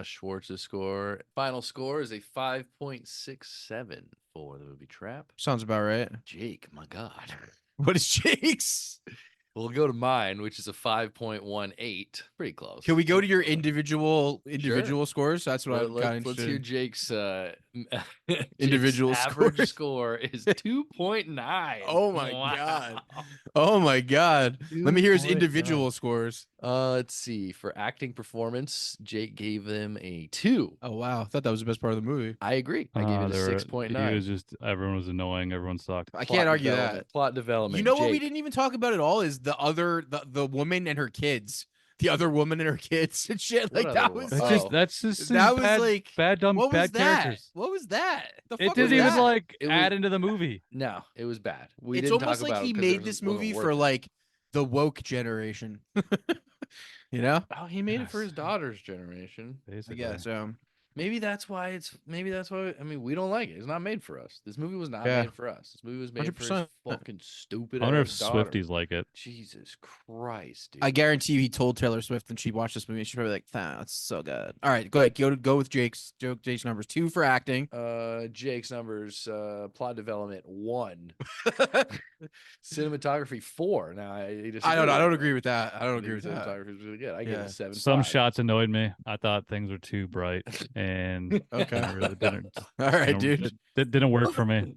Schwartz's score. Final score is a 5.67 for the movie Trap. Sounds about right. Jake, my God. What is Jake's? We'll go to mine, which is a 5.18. Pretty close. Can we go to your individual scores? That's what I'm kind of Let's interested hear in. Jake's Individual Jake's average scores. score is 2.9. Oh my Wow. God. Oh my God. Let me hear his 2.9. individual scores. Let's see. For acting performance, Jake gave them a 2. Oh wow. I thought that was the best part of the movie. I agree. I gave it a 6.9. He was just everyone was annoying. Everyone sucked. I can't argue that. Plot development. You know what we Jake. didn't even talk about at all is the woman and her kids. The other woman and her kids and shit. What Like other that woman? was Oh. That's just that was bad, like bad dumb what was bad that? characters. What was that? The It fuck didn't was even that? like It was- add into the movie. No, it was bad. We It's didn't almost talk like about he it 'cause made it this wasn't movie for working. like the woke generation. You know? Oh, he made it for Yes. his daughter's generation. I Basically. guess. Maybe that's why I mean, we don't like it. It's not made for us. This movie was not Yeah. made for us. This movie was made for his 100%. fucking stupid I wonder if ass daughter. Swifties like it. Jesus Christ, dude. I guarantee you he told Taylor Swift and she watched this movie and she's probably like, that's so good. All right, go ahead. Go with Jake's numbers. 2 for acting. Jake's numbers, plot development 1. Cinematography 4. Now I don't agree with that. I don't agree with that. Cinematography was really good. I give Yeah. it a 7. Some shots annoyed me. I thought things were too bright, and Okay. it really didn't. All right, didn't- dude. It didn't work for me.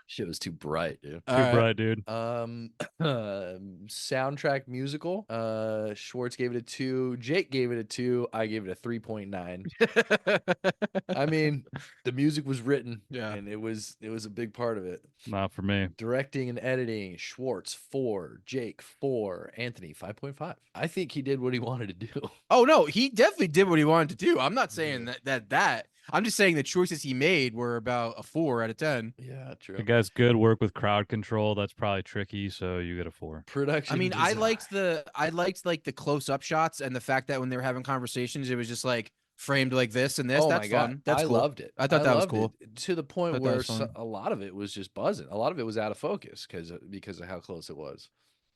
Shit was too bright, dude. Too All right. bright, dude. Soundtrack musical. Schwartz gave it a 2. Jake gave it a 2. I gave it a 3.9. I mean, the music was written, Yeah. and it was a big part of it. Not for me. Directing and editing, Schwartz 4, Jake 4, Anthony 5.5. I think he did what he wanted to do. Oh no, he definitely did what he wanted to do. I'm not saying that. I'm just saying the choices he made were about a 4 out of 10. Yeah, true. The guy's good work with crowd control. That's probably tricky, so you get a 4. Production. I mean, I design. liked like the close up shots and the fact that when they were having conversations, it was just like framed like this and this. Oh That's my God. fun. That's I cool. loved it. I thought that was loved cool. it, to the point Thought that where was fun. a lot of it was just buzzing. A lot of it was out of focus because of how close it was.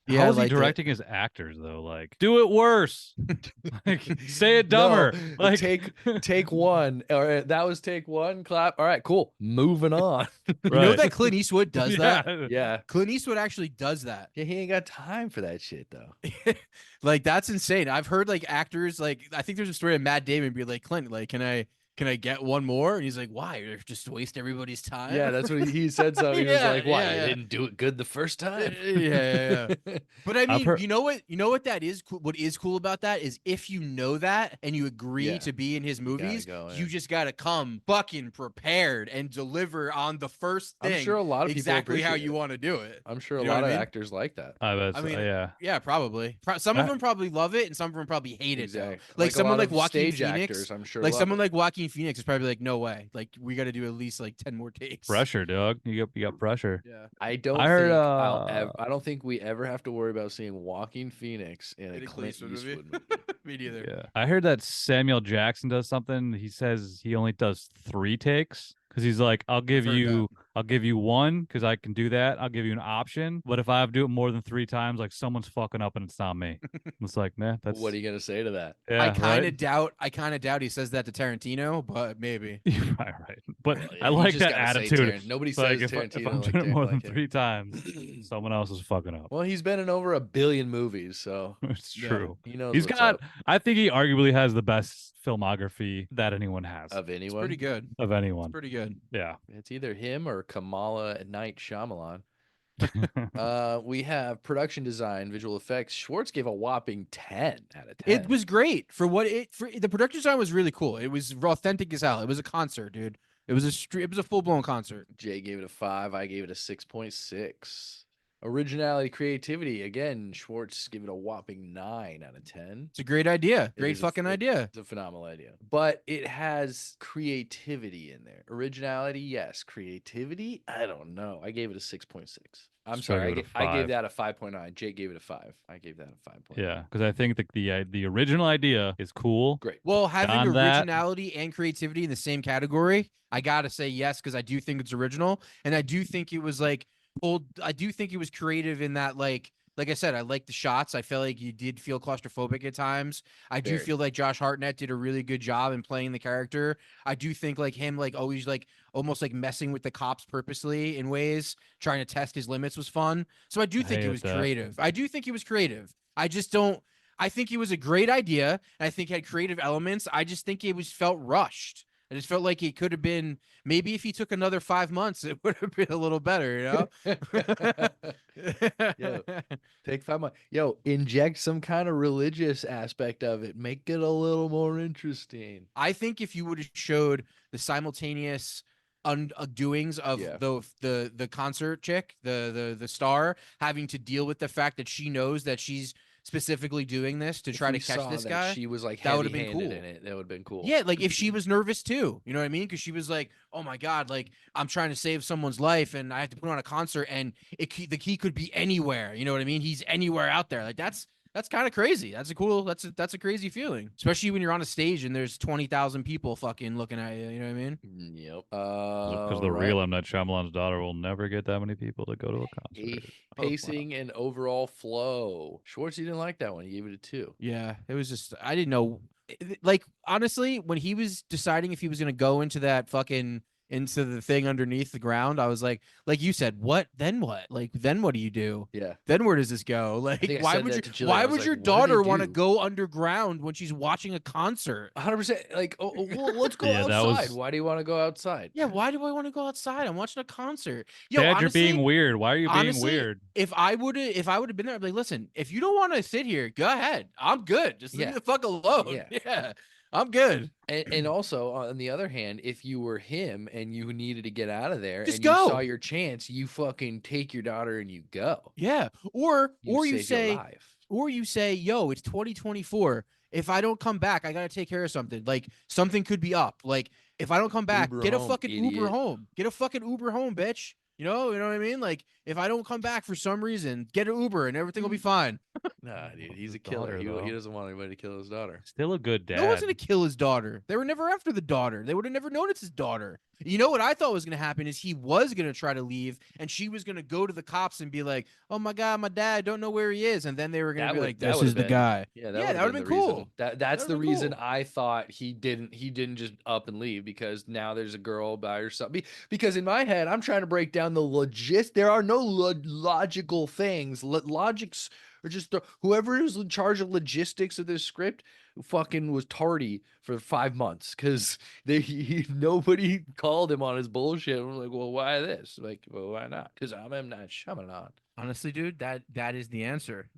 Yeah, I How is he liked it. directing his actors though? Like, do it worse. Like, say it dumber. No, like, take 1. All right, that was take 1. Clap. All right, cool. Moving on. You know that Clint Eastwood does that? Yeah. Yeah. Clint Eastwood actually does that. Yeah, he ain't got time for that shit though. Like that's insane. I've heard like actors like I think there's a story of Matt Damon be like, Clint, like, can I get one more? And he's like, why? You're just waste everybody's time. Yeah, that's what he said. So he was Yeah, like, "Why? yeah, You yeah. didn't do it good the first time." Yeah. But I mean, heard- you know what that is? What is cool about that is if you know that and you agree Yeah. to be in his gotta movies, go in. you just gotta come fucking prepared and deliver on the first thing. I'm sure a lot of people exactly how appreciate you it. want to do it. I'm sure a You know lot what of I mean? actors like that. I bet. I mean, yeah. Yeah, probably. Some of I- them probably love it, and some of them probably hate it. Though. Exactly. Like a someone lot like of Joaquin stage Phoenix, actors, I'm sure. like love someone it. like Joaquin Phoenix is probably like, no way. Like we got to do at least like 10 more takes. Pressure, dog. You got pressure. Yeah. I don't I heard, think I don't think we ever have to worry about seeing Joaquin Phoenix in a In a Clint Clint Eastwood Eastwood movie. Me neither. Yeah. I heard that Samuel Jackson does something. He says he only does 3 takes because he's like, I'll give heard you 1 because I can do that. I'll give you an option. But if I have to do it more than 3 times, like someone's fucking up and it's not me. It's like, nah, that's What are you gonna say to that? yeah, I kind of right? doubt he says that to Tarantino, but maybe. You're probably right. But Well, I yeah, you like just that gotta say attitude. Nobody Like says if Tarantino I'm like doing it more than like him. 3 times, someone else is fucking up. Well, he's been in over 1 billion movies, so It's Yeah. true. he knows He's what's got. up. I think he arguably has the best filmography that anyone has Of It's anyone. pretty good. of It's anyone. pretty good. Yeah. It's either him or Kamala at Night Shyamalan. We have production design, visual effects. Schwartz gave a whopping 10 out of 10. It was great for what it for the production design was really cool. It was authentic as hell. It was a concert, dude. It was a full blown concert. Jay gave it a 5. I gave it a 6.6. Originality, creativity. Again, Schwartz gave it a whopping 9 out of 10. It's a great idea. It Great is fucking idea. It's a phenomenal idea. But it has creativity in there. Originality, yes. Creativity, I don't know. I gave it a 6.6. I'm Still sorry. give it a I gave 5. that a 5.9. Jake gave it a 5. I gave that a 5.9. Yeah, because I think the original idea is cool. Great. Well, having Beyond that- originality and creativity in the same category, I gotta say yes because I do think it's original, and I do think it was like old. I do think it was creative in that like I said, I like the shots. I felt like you did feel claustrophobic at times. I do Very. feel like Josh Hartnett did a really good job in playing the character. I do think like him like always like almost like messing with the cops purposely in ways, trying to test his limits was fun. So I do think it hated was that. creative. I do think he was creative. I just don't. I think it was a great idea. And I think it had creative elements. I just think it was felt rushed. I just felt like it could have been maybe if he took another 5 months, it would have been a little better, you know? Yeah. Take 5 months. Yo, inject some kind of religious aspect of it. Make it a little more interesting. I think if you would have showed the simultaneous doings of Yeah. the concert chick, the star, having to deal with the fact that she knows that she's specifically doing this to If try we to catch saw this that guy. she was like that would have been heavy-handed cool. in it. That would have been cool. Yeah, like if she was nervous too, you know what I mean? Because she was like, "Oh my god, like I'm trying to save someone's life, and I have to put on a concert, and the key could be anywhere." You know what I mean? He's anywhere out there. Like that's kind of crazy. That's a crazy feeling, especially when you're on a stage and there's 20,000 people fucking looking at you. You know what I mean? Yep. Because the real M. Night Shyamalan's daughter will never get that many people to go to a concert. Pacing and overall flow. Schwartz, you didn't like that one. He gave it a 2. Yeah, it was just I didn't know. Like honestly, when he was deciding if he was gonna go into that fucking into the thing underneath the ground, I was like you said, what? Then what? Like then what do you do? Yeah. Then where does this go? Like think I why said would that to you? Jillian. I Why was would like, your what do they daughter want to do? go underground when she's watching a concert? 100%. Like, well, let's go Yeah, that outside. was- Why do you want to go outside? Yeah, why do I want to go outside? I'm watching a concert. Yo, Dad, honestly, you're being weird. Why are you being honestly, weird? if I would have been there, I'd be like, listen, if you don't want to sit here, go ahead. I'm good. Just leave Yeah. me the fuck alone. Yeah. Yeah, I'm good. And also, on the other hand, if you were him and you needed to get out of there Just and go. you saw your chance, you fucking take your daughter and you go. Yeah. Or you save your say, life. yo, it's 2024. If I don't come back, I gotta take care of something. Like something could be up. Like if I don't come back, Uber get a home, fucking Uber idiot. home. Get a fucking Uber home, bitch. You know what I mean? Like if I don't come back for some reason, get an Uber and everything will be fine. Nah, dude, he's His a killer. daughter, He though. doesn't want anybody to kill his daughter. Still a good dad. No one's gonna kill his daughter. They were never after the daughter. They would have never known it's his daughter. You know what I thought was gonna happen is he was gonna try to leave, and she was gonna go to the cops and be like, "Oh my god, my dad, don't know where he is," and then they were gonna That be would- like, that "This would've is the been- guy." Yeah, that would've would've been been the reason. cool. That's That the would've been reason cool. I thought he didn't just up and leave, because now there's a girl by herself. Because in my head, I'm trying to break down the logist. There are no logical things. Logics are just whoever is in charge of logistics of this script fucking was tardy for 5 months, because nobody called him on his bullshit. I'm like, well, why this? Like, well, why not? Because I'm M. Night Shyamalan. Honestly, dude, that is the answer.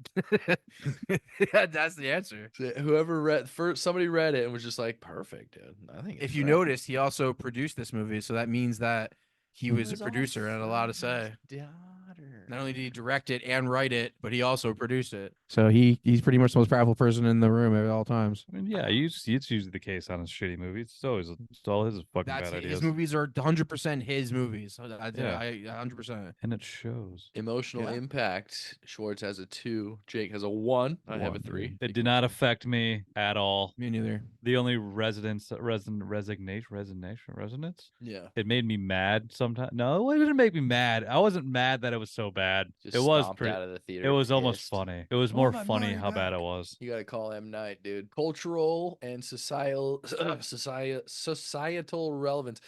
That's the answer. So whoever read first, somebody read it and was just like, perfect, dude. I think it's If you great. noticed, he also produced this movie, so that means that he was a producer and had a lot to also say. his daughter. Not only did he direct it and write it, but he also produced it. So he's pretty much the most powerful person in the room at all times. I mean, yeah, it's usually the case on his shitty movies. It's all his fucking That's bad ideas. his movies are 100% his movies. I Yeah. 100%. And it shows. Emotional Yeah. impact. Schwartz has a 2. Jake has a 1. I have a One. 3. It did not affect me at all. Me neither. The only resonance, Yeah. it made me mad sometimes. No, it didn't make me mad. I wasn't mad that it was so bad. Just It was stomped pretty. out of the theater. It was almost pissed. funny. It was Oh, more my funny money how bad back. it was. You got to call M. Night, dude. Cultural and societal relevance.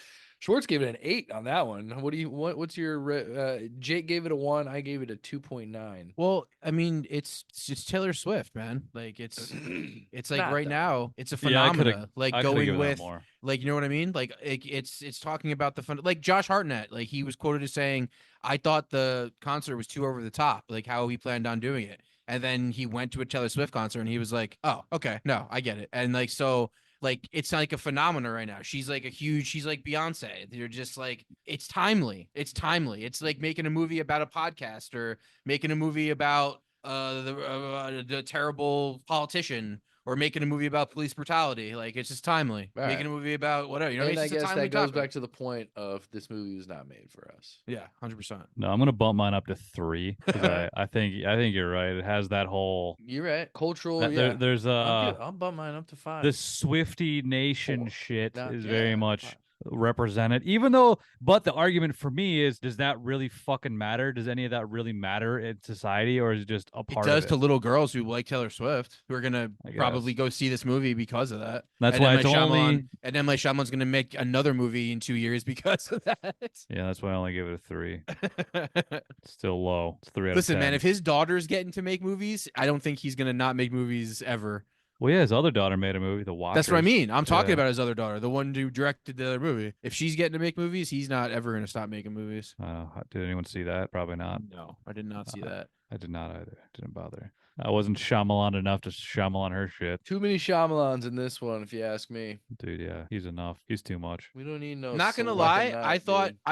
Schwartz gave it an 8 on that one. What's your Jake gave it a 1, I gave it a 2.9. Well, I mean, it's Taylor Swift, man. Like it's like Not right though. now, it's a Yeah, phenomena. Like I coulda going given that with, more. like, you know what I mean? Like it's talking about the fun. Like Josh Hartnett, like he was quoted as saying, "I thought the concert was too over the top, like how he planned on doing it." And then he went to a Taylor Swift concert and he was like, "Oh, okay, no, I get it." And like so. Like it's like a phenomenon right now. She's like she's like Beyonce. They're just like it's timely. It's timely. It's like making a movie about a podcast or making a movie about the terrible politician or making a movie about police brutality. Like it's just timely. All Making right. a movie about whatever. You know, And it's I just a guess timely that goes topic. back to the point of this movie was not made for us. Yeah, 100%. No, I'm gonna bump mine up to 3 because I think you're right. It has that whole You're right. Cultural, there, yeah. there's I'll bump mine up to 5. the Swifty Nation 4. shit No, is yeah, very 5. much represented. Even though, but the argument for me is, does that really fucking matter? Does any of that really matter in society, or is it just a It part does of to it? little girls who like Taylor Swift, who are gonna I probably guess go see this movie because of that. that's And why then it's only. And then Shyamalan's gonna make another movie in 2 years because of that. Yeah, that's why I only give it a 3. It's still low. It's 3 out of Listen, 10. man, if his daughter's getting to make movies, I don't think he's gonna not make movies ever. Well, yeah, his other daughter made a movie, The Watchers. That's what I mean. I'm talking Yeah. about his other daughter, the one who directed the other movie. If she's getting to make movies, he's not ever gonna stop making movies. Did anyone see that? Probably not. No, I did not see Uh, that. I did not either. Didn't bother. I wasn't Shyamalan enough to Shyamalan her shit. Too many Shyamalans in this one, if you ask me. Dude, yeah, he's enough. He's too much. We don't need no. Not gonna select lie, night, I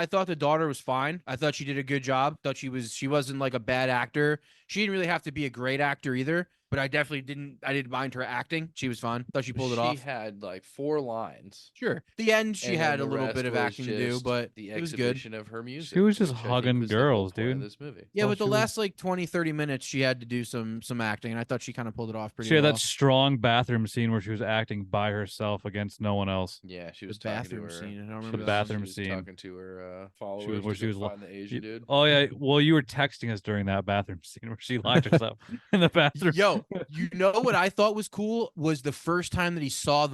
dude. thought the daughter was fine. I thought she did a good job. Thought she wasn't like a bad actor. She didn't really have to be a great actor either, but I didn't mind her acting. She was fine. Thought she pulled it off. She had like 4 lines. Sure. The end she And had then a the little bit rest of was acting to do, just but the it was good. exhibition of her music. She was just which I think hugging was the whole girls, point of dude. this movie. Yeah, Oh, but the she was- last like 20, 30 minutes she had to do some acting, and I thought she kind of pulled it off pretty She had well. that strong bathroom scene where she was acting by herself against no one else. Yeah, she The was talking to bathroom her. scene. I don't The remember that. bathroom She was scene. talking to her followers. Where she was find the Asian dude. Oh yeah, well you were texting us during that bathroom scene where she locked herself in the bathroom. Yo, you know what I thought was cool was the first time that he saw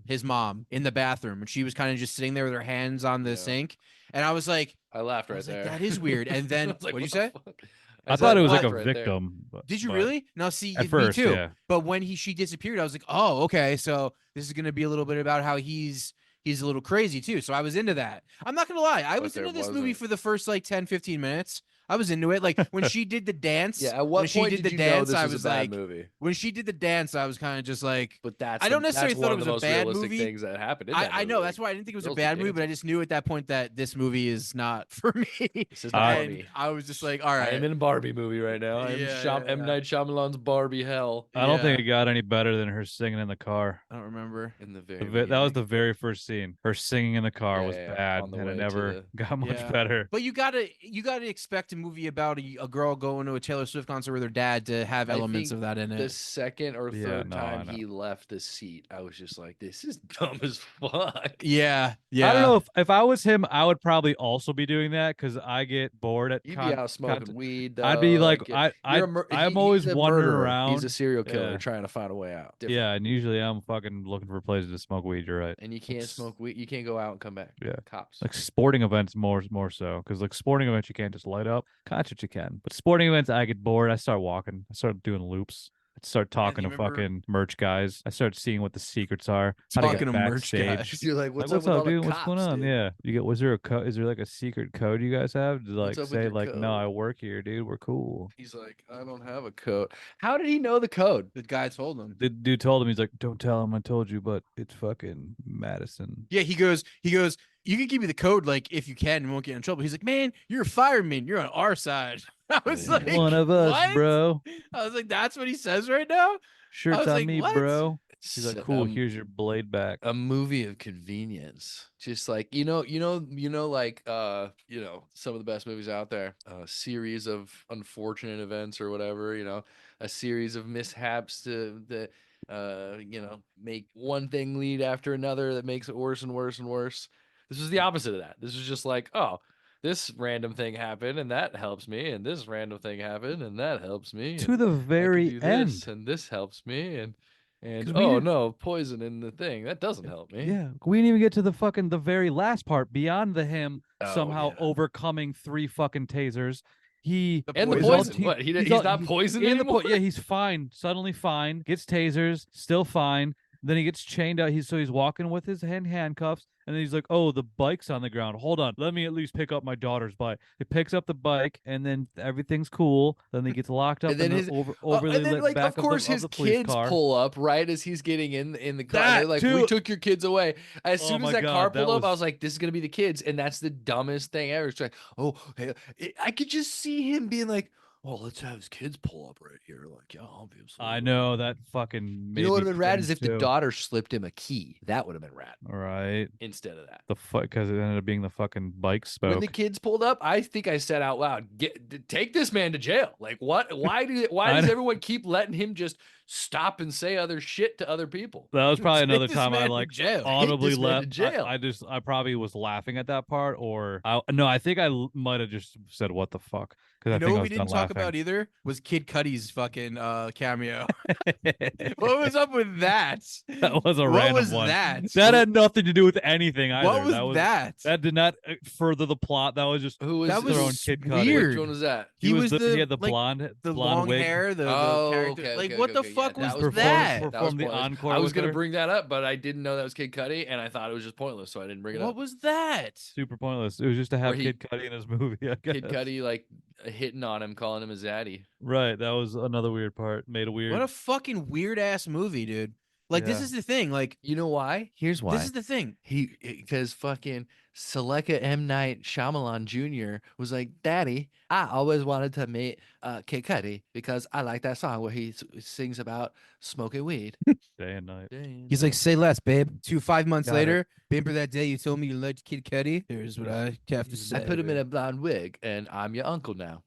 his mom, in the bathroom, and she was kind of just sitting there with her hands on the Yeah. sink, and I was like, I laughed right there. that is weird. And then I was like, what'd you "What say? the fuck?" I thought it was like a laughed right there. victim. Did you but- really? Now see, At me first, too. yeah. But when she disappeared, I was like, oh, okay, so this is gonna be a little bit about how he's a little crazy too. So I was into that. I'm not gonna lie, I But was there into this movie wasn't. for the first like 10, 15 minutes. I was into it. Like when she did the dance. Yeah, at when what she point did did the you dance, know this I was was a bad like, movie? when she did the dance, I was kind of just like, But that's I don't necessarily that's thought one it of was the a most bad realistic movie. things that happened in that I know movie. that's why I didn't think it was a Girls bad be movie, but I dancing. just knew at that point that this movie is not for me. This is I- And Barbie. I was just like, all I right. am in a Barbie movie right now. I am Yeah, M. yeah. Night Shyamalan's Barbie hell. I don't think Yeah. it got any better than her singing in the car. I don't remember. In the That very was the beginning. very first scene. Her singing in the car Yeah, was yeah, bad, on the and way it to never the- got much Yeah. better. But you gotta expect a movie about a girl going to a Taylor Swift concert with her dad to have I elements think of that in The it. second or Yeah, third no, I time know. he left the seat, I was just like, "This is dumb as fuck." Yeah, yeah. I don't know if I was him, I would probably also be doing that because I get bored at You'd be out smoking weed. Though. I'd be like, you're a mur- I'm he- always he's a wandering murderer. around. He's a serial killer Yeah. trying to find a way out. Different. Yeah, and usually I'm fucking looking for places to smoke weed. You're right. And you can't It's- smoke weed. You can't go out and come back. Yeah. Cops. Like sporting events more so because like sporting events you can't just light up. Concert you can, but sporting events I get bored. I start walking. I start doing loops. I start talking you to remember- fucking merch guys. I start seeing what the secrets are. How to Talking get to merch backstage. guys. You're like, Like, what's, what's up, up, with all dude? the What's going cops, on? dude? Yeah, you get. Was there a code? Is there like a secret code you guys have to like What's up with say your like, no, code? I work here, dude. We're cool. He's like, I don't have a code. How did he know the code? The guy told him. The dude told him, he's like, don't tell him I told you, but it's fucking Madison. Yeah, he goes, you can give me the code, like, if you can, and won't get in trouble. He's like, man, you're a fireman. You're on our side. I was like, One of us, what? bro. I was like, that's what he says right now? Shirts was on like, me, what? bro. He's like, cool. Um, Here's your blade back. a movie of convenience. Just like like some of the best movies out there. A series of unfortunate events or whatever. A series of mishaps that make one thing lead after another that makes it worse and worse and worse. This was the opposite of that. This was just like, oh, this random thing happened and that helps me, and this random thing happened and that helps me. To and the I can very do end. this, and this helps me, and And 'Cause we oh didn't- no, poison in the thing. That doesn't help me. Yeah, we didn't even get to the very last part beyond him Oh, somehow yeah. overcoming 3 fucking tasers. He And the is all- poison. What? He's all- not poisoned in the anymore? yeah, he's fine, suddenly fine, gets tasers, still fine. Then he gets chained out. He's walking with his handcuffs, and then he's like, "Oh, the bike's on the ground. Hold on, let me at least pick up my daughter's bike." He picks up the bike, and then everything's cool. Then he gets locked up And then in his the overly and then lit like back of course of his the police kids car. pull up right as he's getting in the car. That They're like, too. "We took your kids away." As Oh soon as my that car God, that pulled up, I was- was like, "This is gonna be the kids," and that's the dumbest thing ever. It's like, oh, hey, I could just see him being like, "Well, let's have his kids pull up right here." Like, yeah, obviously. I know that fucking. You know what would made have been me rad is if the cringe, too. daughter slipped him a key. That would have been rad Right. instead of that. The fuck, because it ended up being the fucking bike spoke. When the kids pulled up, I think I said out loud, take this man to jail." Like, what? Why does know. everyone keep letting him just stop and say other shit to other people? That was probably Take another this time I man to like jail. audibly this man to left. jail. I probably was laughing at that part, or I think I might have just said what the fuck because I You know think I what was we didn't done talk laughing. about either was Kid Cudi's fucking cameo. What was up with that? That was a What random was one. that? That had nothing to do with anything either. What was that? that? That did not further the plot. That was just Who was That was throwing Kid Cudi. weird. Which one was that? He was he the had the like, blonde the blonde long wig. hair, the Oh, character. okay, Like, okay, what okay, the okay, fuck yeah, was that was that? That was Performed the pointless. encore I was with gonna her. bring that up, but I didn't know that was Kid Cudi, and I thought it was just pointless, so I didn't bring it What up. was that? Super pointless. It was just to have Where he- Kid Cudi in his movie. I guess. Kid Cudi like hitting on him, calling him a zaddy. Right. That was another weird part. Made a weird. What a fucking weird ass movie, dude. Like, this Yeah. is the thing. Like, You know why? Here's why. this is the thing. Because fucking Selecta M. Night Shyamalan Jr. was like, "Daddy, I always wanted to meet Kid Cudi because I like that song where he sings about smoking weed." Day and night. He's like, say less, babe. 5 months Got it. later, remember that day you told me you liked Kid Cudi? Here's what I have to say. I put him in a blonde wig, and I'm your uncle now.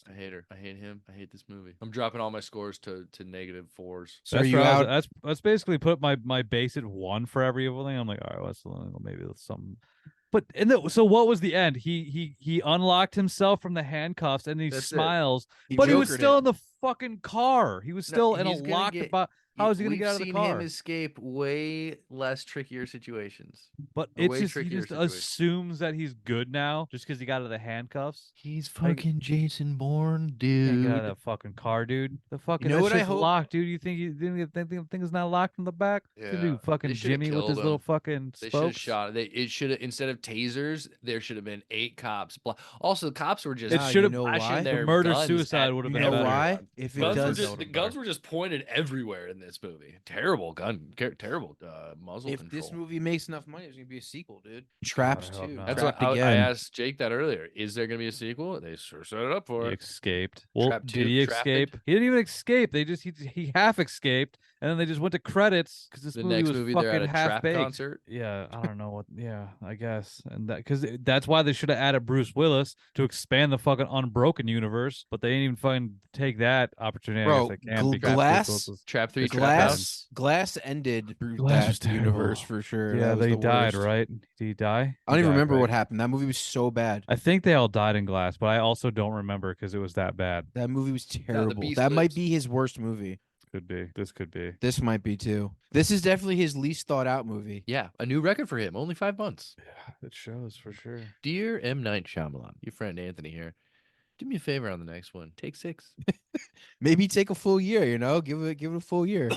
I hate her. I hate him. I hate this movie. I'm dropping all my scores to -4s. So are That's you where I was- out? That's basically put my base at 1 for every evil thing. I'm like, all right, maybe that's something. But so what was the end? He unlocked himself from the handcuffs and he That's it. smiles, He but he was jokered still it. in the fucking car. He was still in a he's gonna locked get- box. How is he gonna We've get out of the seen car? him escape way less trickier situations. But a it's way just he trickier just situation. assumes that he's good now just because he got out of the handcuffs. He's Like- fucking Jason Bourne, Can't dude. get out of that fucking car, dude. The fucking know that what I shit's hope- locked, dude. You think thing is not locked in the back? Yeah, Dude, fucking they shoulda Jimmy with killed his him. little fucking They should have spokes. shot. It should have instead of tasers. There should have been 8 cops. Also, the cops were just It Ah, should have you know flashing why? their The murder guns suicide at would have You been know better. why? If it Guns were does, just the guns were just pointed everywhere in this movie. Terrible gun, terrible muzzle if control. this movie makes enough money, there's gonna be a sequel, dude. Trapped I hope 2. not. That's what Trapped I again. asked Jake that earlier. Is there going to be a sequel? They sure set it up for He it. escaped. Well, Trapped did two, he Trapped. escape? He didn't even escape. He half escaped, and then they just went to credits because this The movie next was movie, they're at fucking a half trap baked. concert. Yeah, I don't know what. Yeah, I guess, and that's why they should have added Bruce Willis to expand the fucking Unbroken universe, but they didn't even fucking take that opportunity. Bro, I guess they can because Glass- Bruce Willis Trap 3, It's Trap House. Glass ended Glass was that universe terrible. for sure. yeah, That was they the died, worst. right? Did he die? I He don't even died, remember right? what happened. That movie was so bad. I think they all died in Glass, but I also don't remember because it was that bad. That movie was terrible. Beast That might lives. be his worst movie. Could be. This could be. This might be too. This is definitely his least thought out movie. Yeah, a new record for him. Only 5 months. Yeah, it shows for sure. Dear M. Night Shyamalan, your friend Anthony here. Do me a favor on the next one. Take 6. Maybe take a full year, you know? Give it a full year.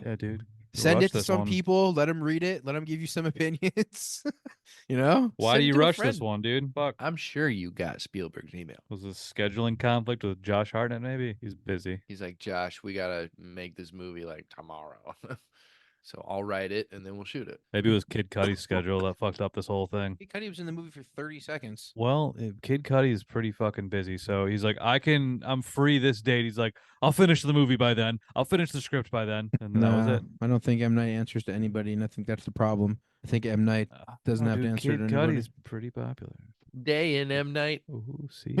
Yeah, dude. Send Rush it to this some one. people, let them read it, let them give you some opinions. You know? Why Send do it you to a rush this friend. one, dude? Fuck. I'm sure you got Spielberg's email. Was this scheduling conflict with Josh Hartnett? Maybe he's busy. He's like, Josh, we got to make this movie like tomorrow. So I'll write it and then we'll shoot it. Maybe it was Kid Cudi's schedule that fucked up this whole thing. Kid Cudi was in the movie for 30 seconds. Well, Kid Cudi is pretty fucking busy, so he's like, I'm free this date. He's like, I'll finish the movie by then. I'll finish the script by then, and that was it. I don't think M. Night answers to anybody, and I think that's the problem. I think M. Night doesn't have to dude, answer Kid to anybody. Cudi's pretty popular. Day in M. Night. Ooh, see,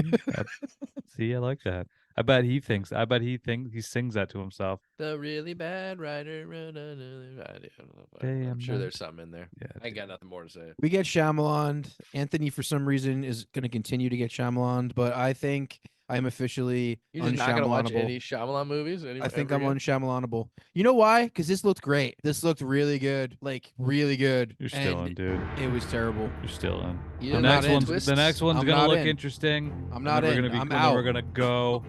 see, I like that. I bet he thinks he sings that to himself. The really bad writer. I'm Damn sure night. there's something in there. Yeah, I ain't got nothing more to say. We get Shyamalan. Anthony, for some reason, is going to continue to get Shyamalan, but I think I am officially You're just not gonna watch unshyamalanable. any Shyamalan movies. I think ever I'm again? unshyamalanable. You know why? Because this looked great. This looked really good, like really good. You're still in, And dude. it was terrible. You're still in. You The didn't next like one's twists? the next one's I'm gonna not look in. interesting. I'm not We're in. gonna be. I'm Then out. we're gonna go.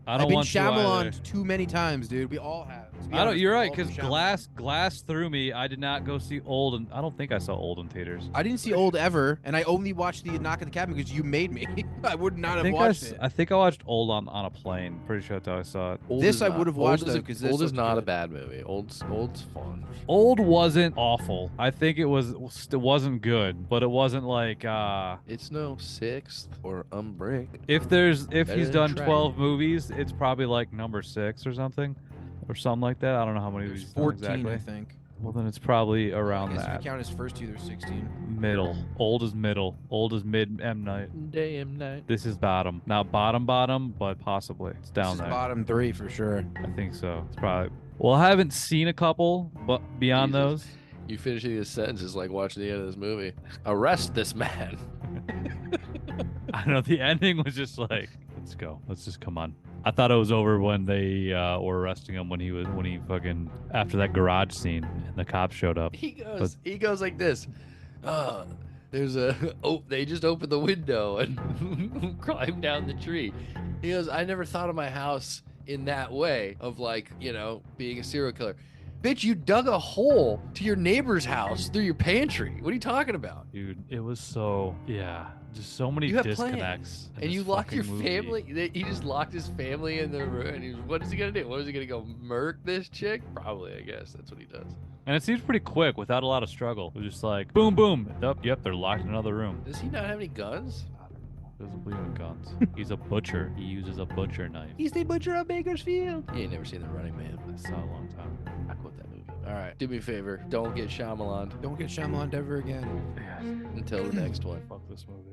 I don't I've been want to either. Shyamalan too many times, dude. We all have. Let's be I don't. honest, You're we've right, all been because Shyamalan. glass threw me. I did not go see Old, and I don't think I saw Old in theaters. I didn't see Old ever, and I only watched the Knock at the Cabin because you made me. I would not have watched it. I think I watched Old on a plane. Pretty sure that's how I saw it. Old This is I not- would have Old watched is though a- because this Old is looked not a good. bad movie. Old's fun. Old wasn't awful. I think it wasn't good, but it wasn't like It's no Sixth or Unbreak. if Better he's than done Track. 12 movies, it's probably like number 6 or something like that. I don't know how many It was he's done 14, exactly. I think. Well, then it's probably around I guess that. if you count his first two, they're 16. Middle. Old is middle. Old is mid M Night. Damn night. This is bottom. Not bottom, but possibly. It's down This is there. bottom 3 for sure. I think so. It's probably. Well, I haven't seen a couple, but beyond Jesus. those, You finishing this sentence is like watching the end of this movie. Arrest this man. I don't know. The ending was just like, let's go. Let's just come on. I thought it was over when they were arresting him when he fucking after that garage scene and the cops showed up. He goes like this. There's a they just opened the window and climbed down the tree. He goes, I never thought of my house in that way of like, being a serial killer. Bitch, you dug a hole to your neighbor's house through your pantry. What are you talking about? Dude, it was so just so many You have disconnects. in And this you locked your fucking movie. family. He just locked his family in the room. And what is he gonna do? What is he gonna go murk this chick? Probably, I guess that's what he does. And it seems pretty quick without a lot of struggle. It was just like boom, boom. Yep, they're locked in another room. Does he not have any guns? Doesn't believe in guns. He's a butcher. He uses a butcher knife. He's the butcher of Bakersfield. You ain't never seen The Running Man. I saw it a long time. I quote that movie. All right, do me a favor. Don't get Shyamalan Don't get Shyamalan ever again. Yeah. until the next one. Fuck this movie.